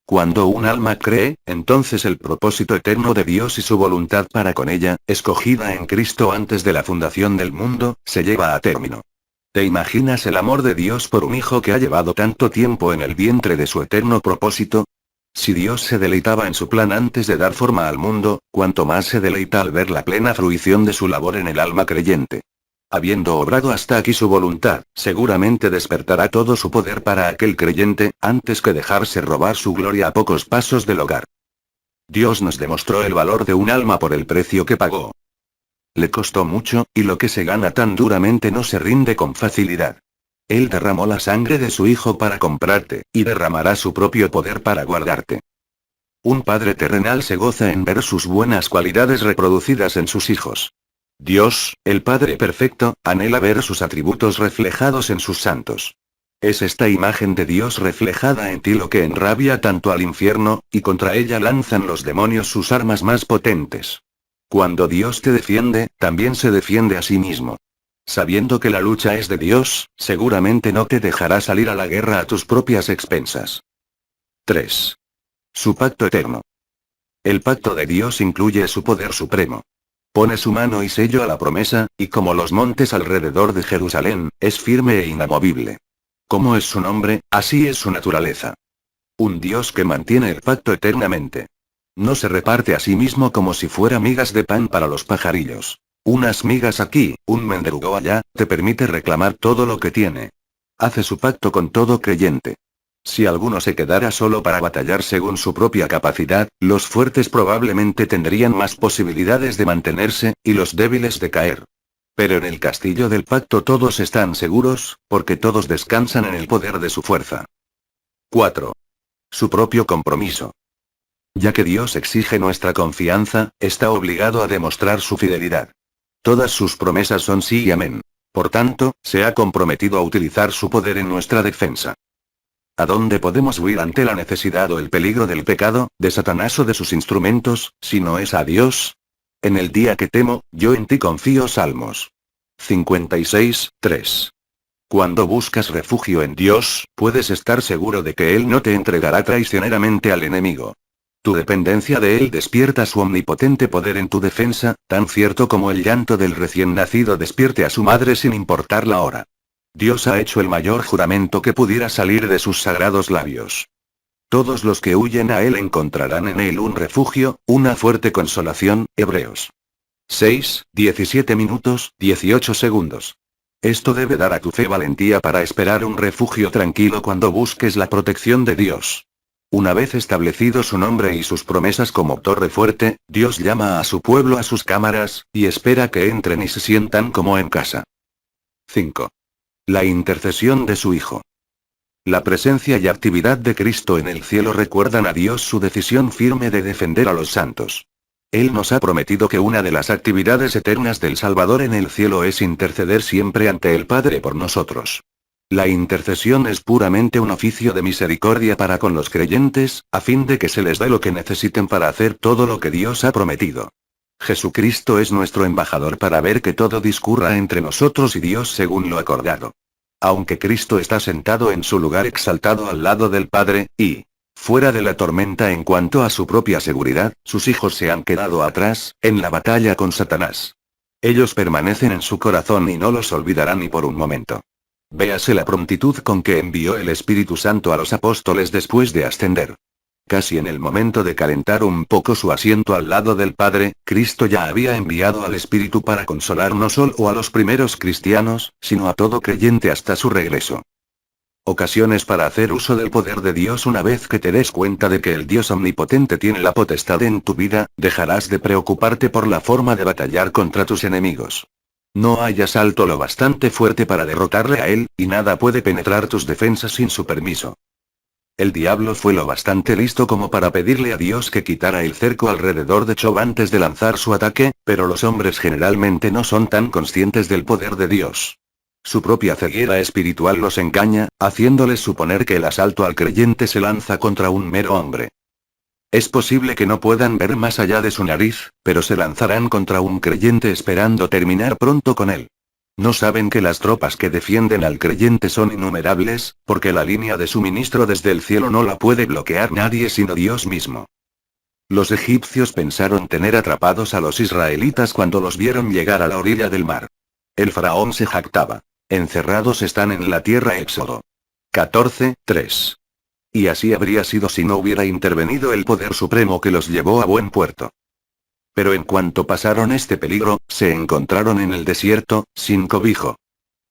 Cuando un alma cree, entonces el propósito eterno de Dios y su voluntad para con ella, escogida en Cristo antes de la fundación del mundo, se lleva a término. ¿Te imaginas el amor de Dios por un hijo que ha llevado tanto tiempo en el vientre de su eterno propósito? Si Dios se deleitaba en su plan antes de dar forma al mundo, cuanto más se deleita al ver la plena fruición de su labor en el alma creyente. Habiendo obrado hasta aquí su voluntad, seguramente despertará todo su poder para aquel creyente, antes que dejarse robar su gloria a pocos pasos del hogar. Dios nos demostró el valor de un alma por el precio que pagó. Le costó mucho, y lo que se gana tan duramente no se rinde con facilidad. Él derramó la sangre de su Hijo para comprarte, y derramará su propio poder para guardarte. Un padre terrenal se goza en ver sus buenas cualidades reproducidas en sus hijos. Dios, el Padre perfecto, anhela ver sus atributos reflejados en sus santos. Es esta imagen de Dios reflejada en ti lo que enrabia tanto al infierno, y contra ella lanzan los demonios sus armas más potentes. Cuando Dios te defiende, también se defiende a sí mismo. Sabiendo que la lucha es de Dios, seguramente no te dejará salir a la guerra a tus propias expensas. 3. Su pacto eterno. El pacto de Dios incluye su poder supremo. Pone su mano y sello a la promesa, y como los montes alrededor de Jerusalén, es firme e inamovible. Como es su nombre, así es su naturaleza. Un Dios que mantiene el pacto eternamente. No se reparte a sí mismo como si fuera migas de pan para los pajarillos. Unas migas aquí, un mendrugo allá, te permite reclamar todo lo que tiene. Hace su pacto con todo creyente. Si alguno se quedara solo para batallar según su propia capacidad, los fuertes probablemente tendrían más posibilidades de mantenerse, y los débiles de caer. Pero en el castillo del pacto todos están seguros, porque todos descansan en el poder de su fuerza. 4. Su propio compromiso. Ya que Dios exige nuestra confianza, está obligado a demostrar su fidelidad. Todas sus promesas son sí y amén. Por tanto, se ha comprometido a utilizar su poder en nuestra defensa. ¿A dónde podemos huir ante la necesidad o el peligro del pecado, de Satanás o de sus instrumentos, si no es a Dios? En el día que temo, yo en ti confío. Salmos 56:3. Cuando buscas refugio en Dios, puedes estar seguro de que Él no te entregará traicioneramente al enemigo. Tu dependencia de Él despierta su omnipotente poder en tu defensa, tan cierto como el llanto del recién nacido despierte a su madre sin importar la hora. Dios ha hecho el mayor juramento que pudiera salir de sus sagrados labios. Todos los que huyen a Él encontrarán en Él un refugio, una fuerte consolación. Hebreos 6:17:18. Esto debe dar a tu fe valentía para esperar un refugio tranquilo cuando busques la protección de Dios. Una vez establecido su nombre y sus promesas como torre fuerte, Dios llama a su pueblo a sus cámaras, y espera que entren y se sientan como en casa. 5. La intercesión de su Hijo. La presencia y actividad de Cristo en el cielo recuerdan a Dios su decisión firme de defender a los santos. Él nos ha prometido que una de las actividades eternas del Salvador en el cielo es interceder siempre ante el Padre por nosotros. La intercesión es puramente un oficio de misericordia para con los creyentes, a fin de que se les dé lo que necesiten para hacer todo lo que Dios ha prometido. Jesucristo es nuestro embajador para ver que todo discurra entre nosotros y Dios según lo acordado. Aunque Cristo está sentado en su lugar exaltado al lado del Padre, y fuera de la tormenta en cuanto a su propia seguridad, sus hijos se han quedado atrás, en la batalla con Satanás. Ellos permanecen en su corazón y no los olvidarán ni por un momento. Véase la prontitud con que envió el Espíritu Santo a los apóstoles después de ascender. Casi en el momento de calentar un poco su asiento al lado del Padre, Cristo ya había enviado al Espíritu para consolar no solo a los primeros cristianos, sino a todo creyente hasta su regreso. Ocasiones para hacer uso del poder de Dios. Una vez que te des cuenta de que el Dios omnipotente tiene la potestad en tu vida, dejarás de preocuparte por la forma de batallar contra tus enemigos. No hay asalto lo bastante fuerte para derrotarle a él, y nada puede penetrar tus defensas sin su permiso. El diablo fue lo bastante listo como para pedirle a Dios que quitara el cerco alrededor de Job antes de lanzar su ataque, pero los hombres generalmente no son tan conscientes del poder de Dios. Su propia ceguera espiritual los engaña, haciéndoles suponer que el asalto al creyente se lanza contra un mero hombre. Es posible que no puedan ver más allá de su nariz, pero se lanzarán contra un creyente esperando terminar pronto con él. No saben que las tropas que defienden al creyente son innumerables, porque la línea de suministro desde el cielo no la puede bloquear nadie sino Dios mismo. Los egipcios pensaron tener atrapados a los israelitas cuando los vieron llegar a la orilla del mar. El faraón se jactaba. Encerrados están en la tierra. Éxodo 14:3. Y así habría sido si no hubiera intervenido el poder supremo que los llevó a buen puerto. Pero en cuanto pasaron este peligro, se encontraron en el desierto, sin cobijo.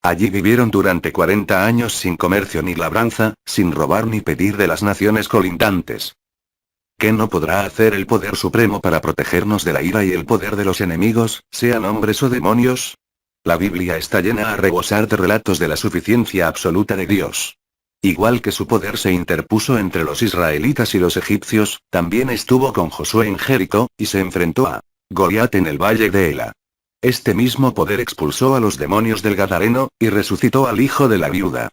Allí vivieron durante 40 años sin comercio ni labranza, sin robar ni pedir de las naciones colindantes. ¿Qué no podrá hacer el poder supremo para protegernos de la ira y el poder de los enemigos, sean hombres o demonios? La Biblia está llena a rebosar de relatos de la suficiencia absoluta de Dios. Igual que su poder se interpuso entre los israelitas y los egipcios, también estuvo con Josué en Jericó, y se enfrentó a Goliat en el valle de Ela. Este mismo poder expulsó a los demonios del Gadareno, y resucitó al hijo de la viuda.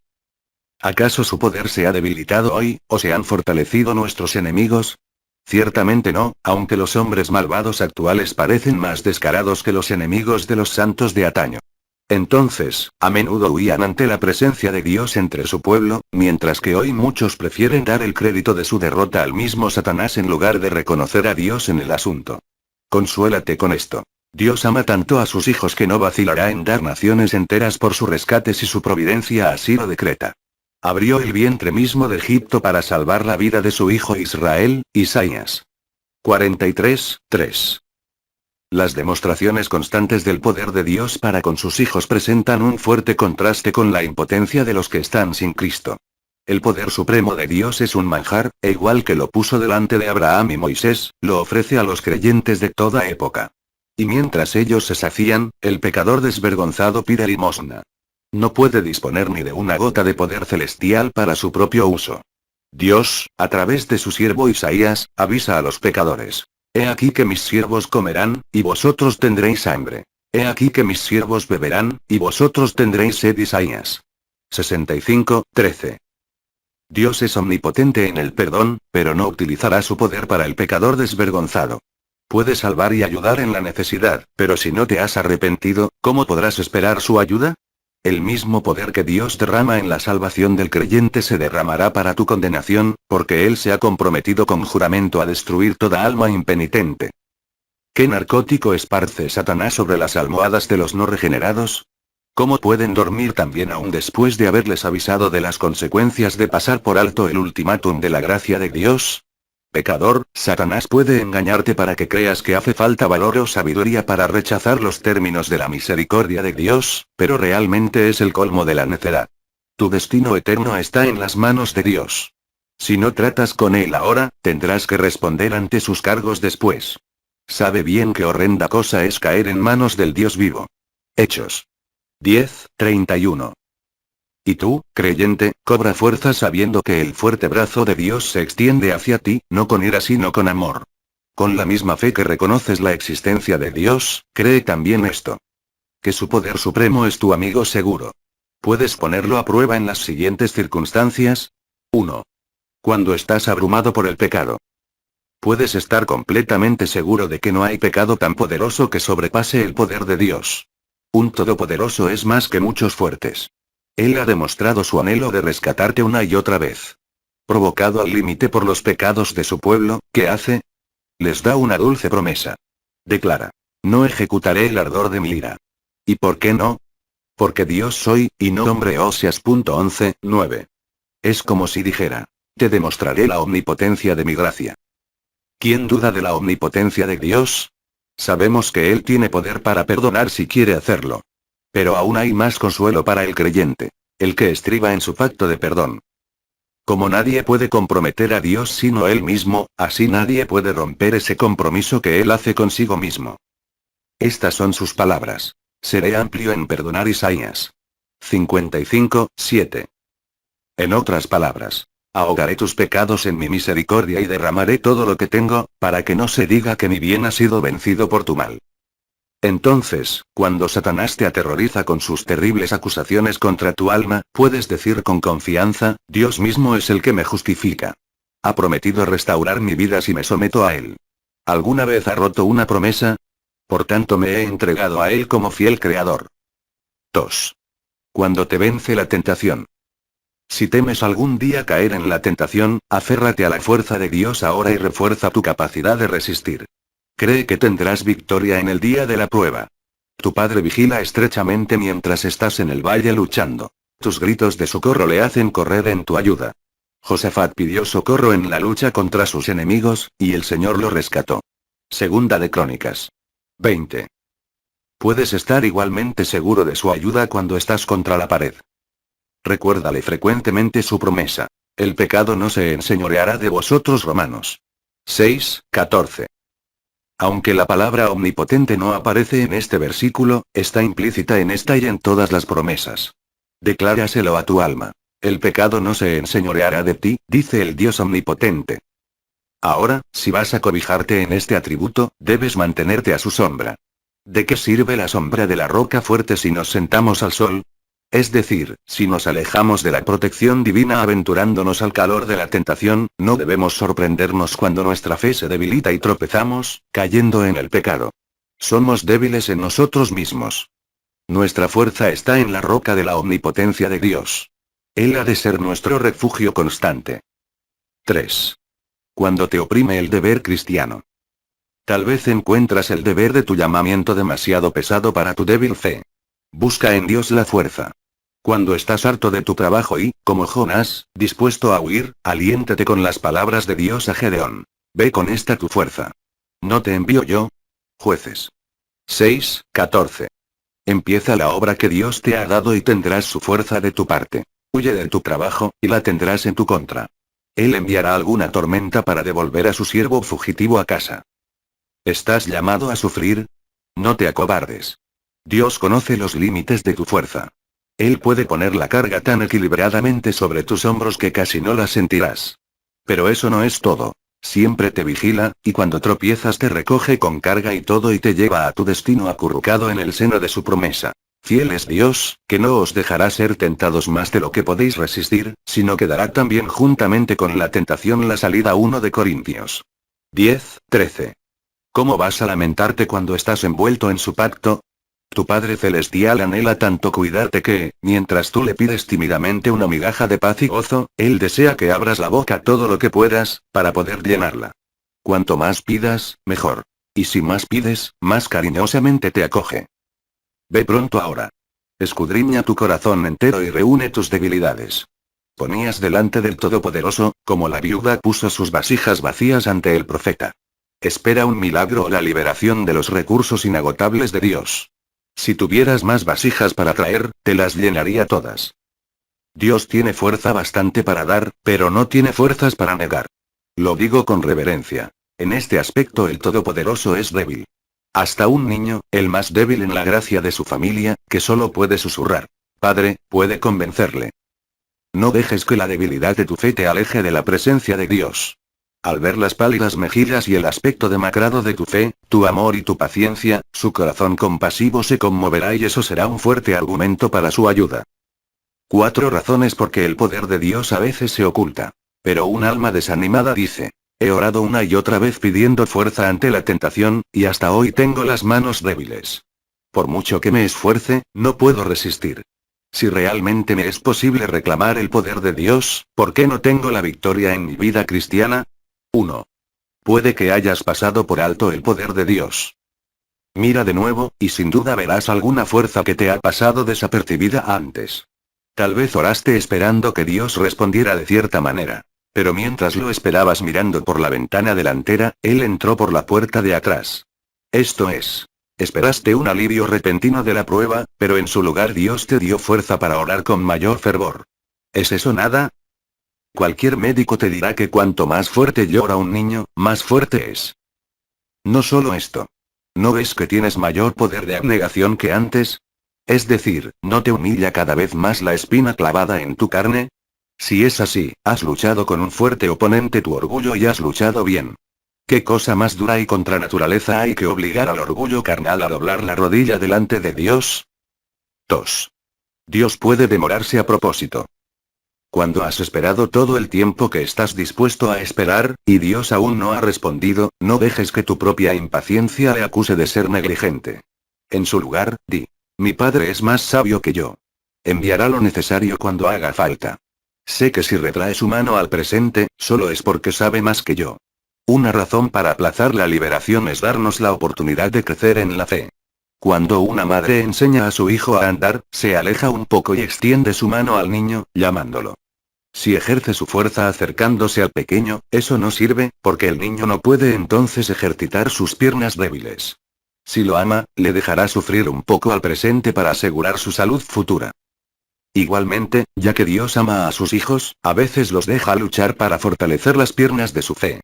¿Acaso su poder se ha debilitado hoy, o se han fortalecido nuestros enemigos? Ciertamente no, aunque los hombres malvados actuales parecen más descarados que los enemigos de los santos de antaño. Entonces, a menudo huían ante la presencia de Dios entre su pueblo, mientras que hoy muchos prefieren dar el crédito de su derrota al mismo Satanás en lugar de reconocer a Dios en el asunto. Consuélate con esto. Dios ama tanto a sus hijos que no vacilará en dar naciones enteras por su rescate si su providencia así lo decreta. Abrió el vientre mismo de Egipto para salvar la vida de su hijo Israel. Isaías 43:3. Las demostraciones constantes del poder de Dios para con sus hijos presentan un fuerte contraste con la impotencia de los que están sin Cristo. El poder supremo de Dios es un manjar, e igual que lo puso delante de Abraham y Moisés, lo ofrece a los creyentes de toda época. Y mientras ellos se sacían, el pecador desvergonzado pide limosna. No puede disponer ni de una gota de poder celestial para su propio uso. Dios, a través de su siervo Isaías, avisa a los pecadores. He aquí que mis siervos comerán, y vosotros tendréis hambre. He aquí que mis siervos beberán, y vosotros tendréis sed. Isaías 65:13. Dios es omnipotente en el perdón, pero no utilizará su poder para el pecador desvergonzado. Puede salvar y ayudar en la necesidad, pero si no te has arrepentido, ¿cómo podrás esperar su ayuda? El mismo poder que Dios derrama en la salvación del creyente se derramará para tu condenación, porque Él se ha comprometido con juramento a destruir toda alma impenitente. ¿Qué narcótico esparce Satanás sobre las almohadas de los no regenerados? ¿Cómo pueden dormir también aún después de haberles avisado de las consecuencias de pasar por alto el ultimátum de la gracia de Dios? Pecador, Satanás puede engañarte para que creas que hace falta valor o sabiduría para rechazar los términos de la misericordia de Dios, pero realmente es el colmo de la necedad. Tu destino eterno está en las manos de Dios. Si no tratas con Él ahora, tendrás que responder ante sus cargos después. Sabe bien qué horrenda cosa es caer en manos del Dios vivo. Hechos 10:31. Y tú, creyente, cobra fuerza sabiendo que el fuerte brazo de Dios se extiende hacia ti, no con ira sino con amor. Con la misma fe que reconoces la existencia de Dios, cree también esto. Que su poder supremo es tu amigo seguro. Puedes ponerlo a prueba en las siguientes circunstancias. 1. Cuando estás abrumado por el pecado. Puedes estar completamente seguro de que no hay pecado tan poderoso que sobrepase el poder de Dios. Un todopoderoso es más que muchos fuertes. Él ha demostrado su anhelo de rescatarte una y otra vez. Provocado al límite por los pecados de su pueblo, ¿qué hace? Les da una dulce promesa. Declara: no ejecutaré el ardor de mi ira. ¿Y por qué no? Porque Dios soy, y no hombre. Oseas 11:9. Es como si dijera: te demostraré la omnipotencia de mi gracia. ¿Quién duda de la omnipotencia de Dios? Sabemos que Él tiene poder para perdonar si quiere hacerlo. Pero aún hay más consuelo para el creyente, el que estriba en su pacto de perdón. Como nadie puede comprometer a Dios sino Él mismo, así nadie puede romper ese compromiso que Él hace consigo mismo. Estas son sus palabras. Seré amplio en perdonar. Isaías 55:7. En otras palabras, ahogaré tus pecados en mi misericordia y derramaré todo lo que tengo, para que no se diga que mi bien ha sido vencido por tu mal. Entonces, cuando Satanás te aterroriza con sus terribles acusaciones contra tu alma, puedes decir con confianza: Dios mismo es el que me justifica. Ha prometido restaurar mi vida si me someto a Él. ¿Alguna vez ha roto una promesa? Por tanto me he entregado a Él como fiel creador. 2. Cuando te vence la tentación. Si temes algún día caer en la tentación, aférrate a la fuerza de Dios ahora y refuerza tu capacidad de resistir. Cree que tendrás victoria en el día de la prueba. Tu Padre vigila estrechamente mientras estás en el valle luchando. Tus gritos de socorro le hacen correr en tu ayuda. Josafat pidió socorro en la lucha contra sus enemigos, y el Señor lo rescató. Segunda de Crónicas 20. Puedes estar igualmente seguro de su ayuda cuando estás contra la pared. Recuérdale frecuentemente su promesa: el pecado no se enseñoreará de vosotros. Romanos 6:14. Aunque la palabra omnipotente no aparece en este versículo, está implícita en esta y en todas las promesas. Decláraselo a tu alma: el pecado no se enseñoreará de ti, dice el Dios omnipotente. Ahora, si vas a cobijarte en este atributo, debes mantenerte a su sombra. ¿De qué sirve la sombra de la roca fuerte si nos sentamos al sol? Es decir, si nos alejamos de la protección divina aventurándonos al calor de la tentación, no debemos sorprendernos cuando nuestra fe se debilita y tropezamos, cayendo en el pecado. Somos débiles en nosotros mismos. Nuestra fuerza está en la roca de la omnipotencia de Dios. Él ha de ser nuestro refugio constante. 3. Cuando te oprime el deber cristiano. Tal vez encuentras el deber de tu llamamiento demasiado pesado para tu débil fe. Busca en Dios la fuerza. Cuando estás harto de tu trabajo y, como Jonás, dispuesto a huir, aliéntate con las palabras de Dios a Gedeón: ve con esta tu fuerza. ¿No te envío yo? Jueces 6:14. Empieza la obra que Dios te ha dado y tendrás su fuerza de tu parte. Huye de tu trabajo, y la tendrás en tu contra. Él enviará alguna tormenta para devolver a su siervo fugitivo a casa. ¿Estás llamado a sufrir? No te acobardes. Dios conoce los límites de tu fuerza. Él puede poner la carga tan equilibradamente sobre tus hombros que casi no la sentirás. Pero eso no es todo. Siempre te vigila, y cuando tropiezas te recoge con carga y todo y te lleva a tu destino acurrucado en el seno de su promesa. Fiel es Dios, que no os dejará ser tentados más de lo que podéis resistir, sino que dará también juntamente con la tentación la salida. 1 de Corintios 10:13. ¿Cómo vas a lamentarte cuando estás envuelto en su pacto? Tu Padre Celestial anhela tanto cuidarte que, mientras tú le pides tímidamente una migaja de paz y gozo, Él desea que abras la boca todo lo que puedas, para poder llenarla. Cuanto más pidas, mejor. Y si más pides, más cariñosamente te acoge. Ve pronto ahora. Escudriña tu corazón entero y reúne tus debilidades. Ponías delante del Todopoderoso, como la viuda puso sus vasijas vacías ante el profeta. Espera un milagro o la liberación de los recursos inagotables de Dios. Si tuvieras más vasijas para traer, te las llenaría todas. Dios tiene fuerza bastante para dar, pero no tiene fuerzas para negar. Lo digo con reverencia. En este aspecto el Todopoderoso es débil. Hasta un niño, el más débil en la gracia de su familia, que solo puede susurrar: Padre, puede convencerle. No dejes que la debilidad de tu fe te aleje de la presencia de Dios. Al ver las pálidas mejillas y el aspecto demacrado de tu fe, tu amor y tu paciencia, su corazón compasivo se conmoverá y eso será un fuerte argumento para su ayuda. 4 razones por qué el poder de Dios a veces se oculta. Pero un alma desanimada dice: he orado una y otra vez pidiendo fuerza ante la tentación, y hasta hoy tengo las manos débiles. Por mucho que me esfuerce, no puedo resistir. Si realmente me es posible reclamar el poder de Dios, ¿por qué no tengo la victoria en mi vida cristiana? 1. Puede que hayas pasado por alto el poder de Dios. Mira de nuevo, y sin duda verás alguna fuerza que te ha pasado desapercibida antes. Tal vez oraste esperando que Dios respondiera de cierta manera. Pero mientras lo esperabas mirando por la ventana delantera, Él entró por la puerta de atrás. Esto es. Esperaste un alivio repentino de la prueba, pero en su lugar Dios te dio fuerza para orar con mayor fervor. ¿Es eso nada? Cualquier médico te dirá que cuanto más fuerte llora un niño, más fuerte es. No solo esto. ¿No ves que tienes mayor poder de abnegación que antes? Es decir, ¿no te humilla cada vez más la espina clavada en tu carne? Si es así, has luchado con un fuerte oponente, tu orgullo, y has luchado bien. ¿Qué cosa más dura y contra naturaleza hay que obligar al orgullo carnal a doblar la rodilla delante de Dios? 2. Dios puede demorarse a propósito. Cuando has esperado todo el tiempo que estás dispuesto a esperar, y Dios aún no ha respondido, no dejes que tu propia impaciencia le acuse de ser negligente. En su lugar, di: mi Padre es más sabio que yo. Enviará lo necesario cuando haga falta. Sé que si retrae su mano al presente, solo es porque sabe más que yo. Una razón para aplazar la liberación es darnos la oportunidad de crecer en la fe. Cuando una madre enseña a su hijo a andar, se aleja un poco y extiende su mano al niño, llamándolo. Si ejerce su fuerza acercándose al pequeño, eso no sirve, porque el niño no puede entonces ejercitar sus piernas débiles. Si lo ama, le dejará sufrir un poco al presente para asegurar su salud futura. Igualmente, ya que Dios ama a sus hijos, a veces los deja luchar para fortalecer las piernas de su fe.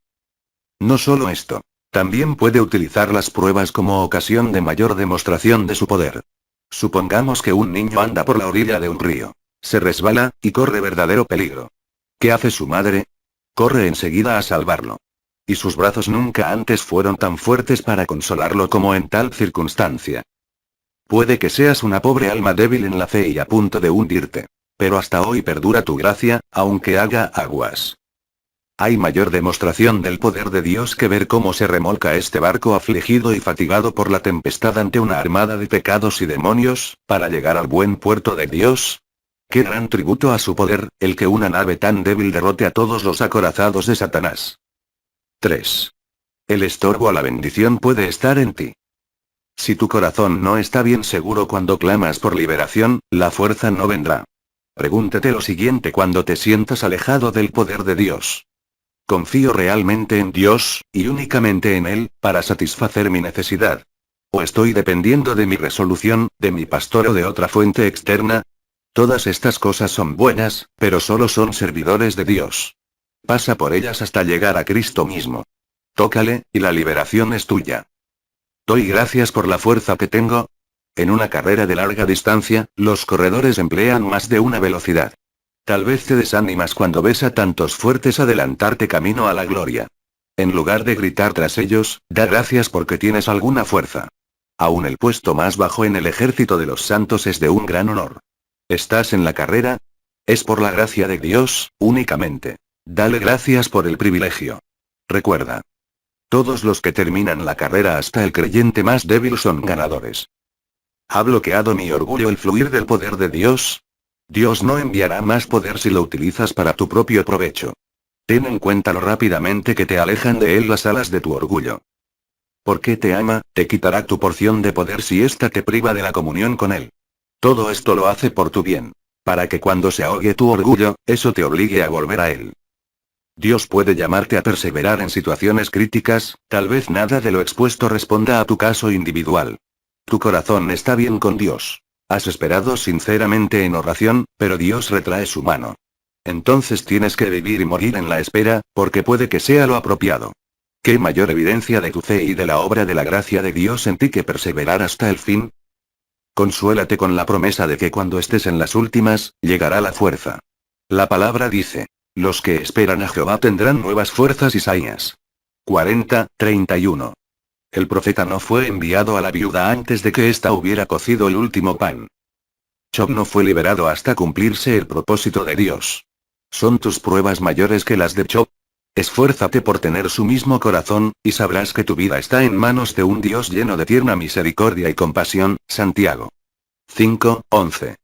No solo esto. También puede utilizar las pruebas como ocasión de mayor demostración de su poder. Supongamos que un niño anda por la orilla de un río. Se resbala, y corre verdadero peligro. ¿Qué hace su madre? Corre enseguida a salvarlo. Y sus brazos nunca antes fueron tan fuertes para consolarlo como en tal circunstancia. Puede que seas una pobre alma débil en la fe y a punto de hundirte. Pero hasta hoy perdura tu gracia, aunque haga aguas. Hay mayor demostración del poder de Dios que ver cómo se remolca este barco afligido y fatigado por la tempestad ante una armada de pecados y demonios, para llegar al buen puerto de Dios. Qué gran tributo a su poder, el que una nave tan débil derrote a todos los acorazados de Satanás. 3. El estorbo a la bendición puede estar en ti. Si tu corazón no está bien seguro cuando clamas por liberación, la fuerza no vendrá. Pregúntate lo siguiente cuando te sientas alejado del poder de Dios. ¿Confío realmente en Dios, y únicamente en Él, para satisfacer mi necesidad? ¿O estoy dependiendo de mi resolución, de mi pastor o de otra fuente externa? Todas estas cosas son buenas, pero solo son servidores de Dios. Pasa por ellas hasta llegar a Cristo mismo. Tócale, y la liberación es tuya. ¿Doy gracias por la fuerza que tengo? En una carrera de larga distancia, los corredores emplean más de una velocidad. Tal vez te desanimas cuando ves a tantos fuertes adelantarte camino a la gloria. En lugar de gritar tras ellos, da gracias porque tienes alguna fuerza. Aún el puesto más bajo en el ejército de los santos es de un gran honor. ¿Estás en la carrera? Es por la gracia de Dios, únicamente. Dale gracias por el privilegio. Recuerda. Todos los que terminan la carrera hasta el creyente más débil son ganadores. ¿Ha bloqueado mi orgullo el fluir del poder de Dios? Dios no enviará más poder si lo utilizas para tu propio provecho. Ten en cuenta lo rápidamente que te alejan de Él las alas de tu orgullo. Porque te ama, te quitará tu porción de poder si ésta te priva de la comunión con Él. Todo esto lo hace por tu bien. Para que cuando se ahogue tu orgullo, eso te obligue a volver a Él. Dios puede llamarte a perseverar en situaciones críticas, tal vez nada de lo expuesto responda a tu caso individual. Tu corazón está bien con Dios. Has esperado sinceramente en oración, pero Dios retrae su mano. Entonces tienes que vivir y morir en la espera, porque puede que sea lo apropiado. ¿Qué mayor evidencia de tu fe y de la obra de la gracia de Dios en ti que perseverar hasta el fin? Consuélate con la promesa de que cuando estés en las últimas, llegará la fuerza. La palabra dice: Los que esperan a Jehová tendrán nuevas fuerzas. Isaías 40:31. El profeta no fue enviado a la viuda antes de que ésta hubiera cocido el último pan. Job no fue liberado hasta cumplirse el propósito de Dios. ¿Son tus pruebas mayores que las de Job? Esfuérzate por tener su mismo corazón, y sabrás que tu vida está en manos de un Dios lleno de tierna misericordia y compasión. Santiago 5:11.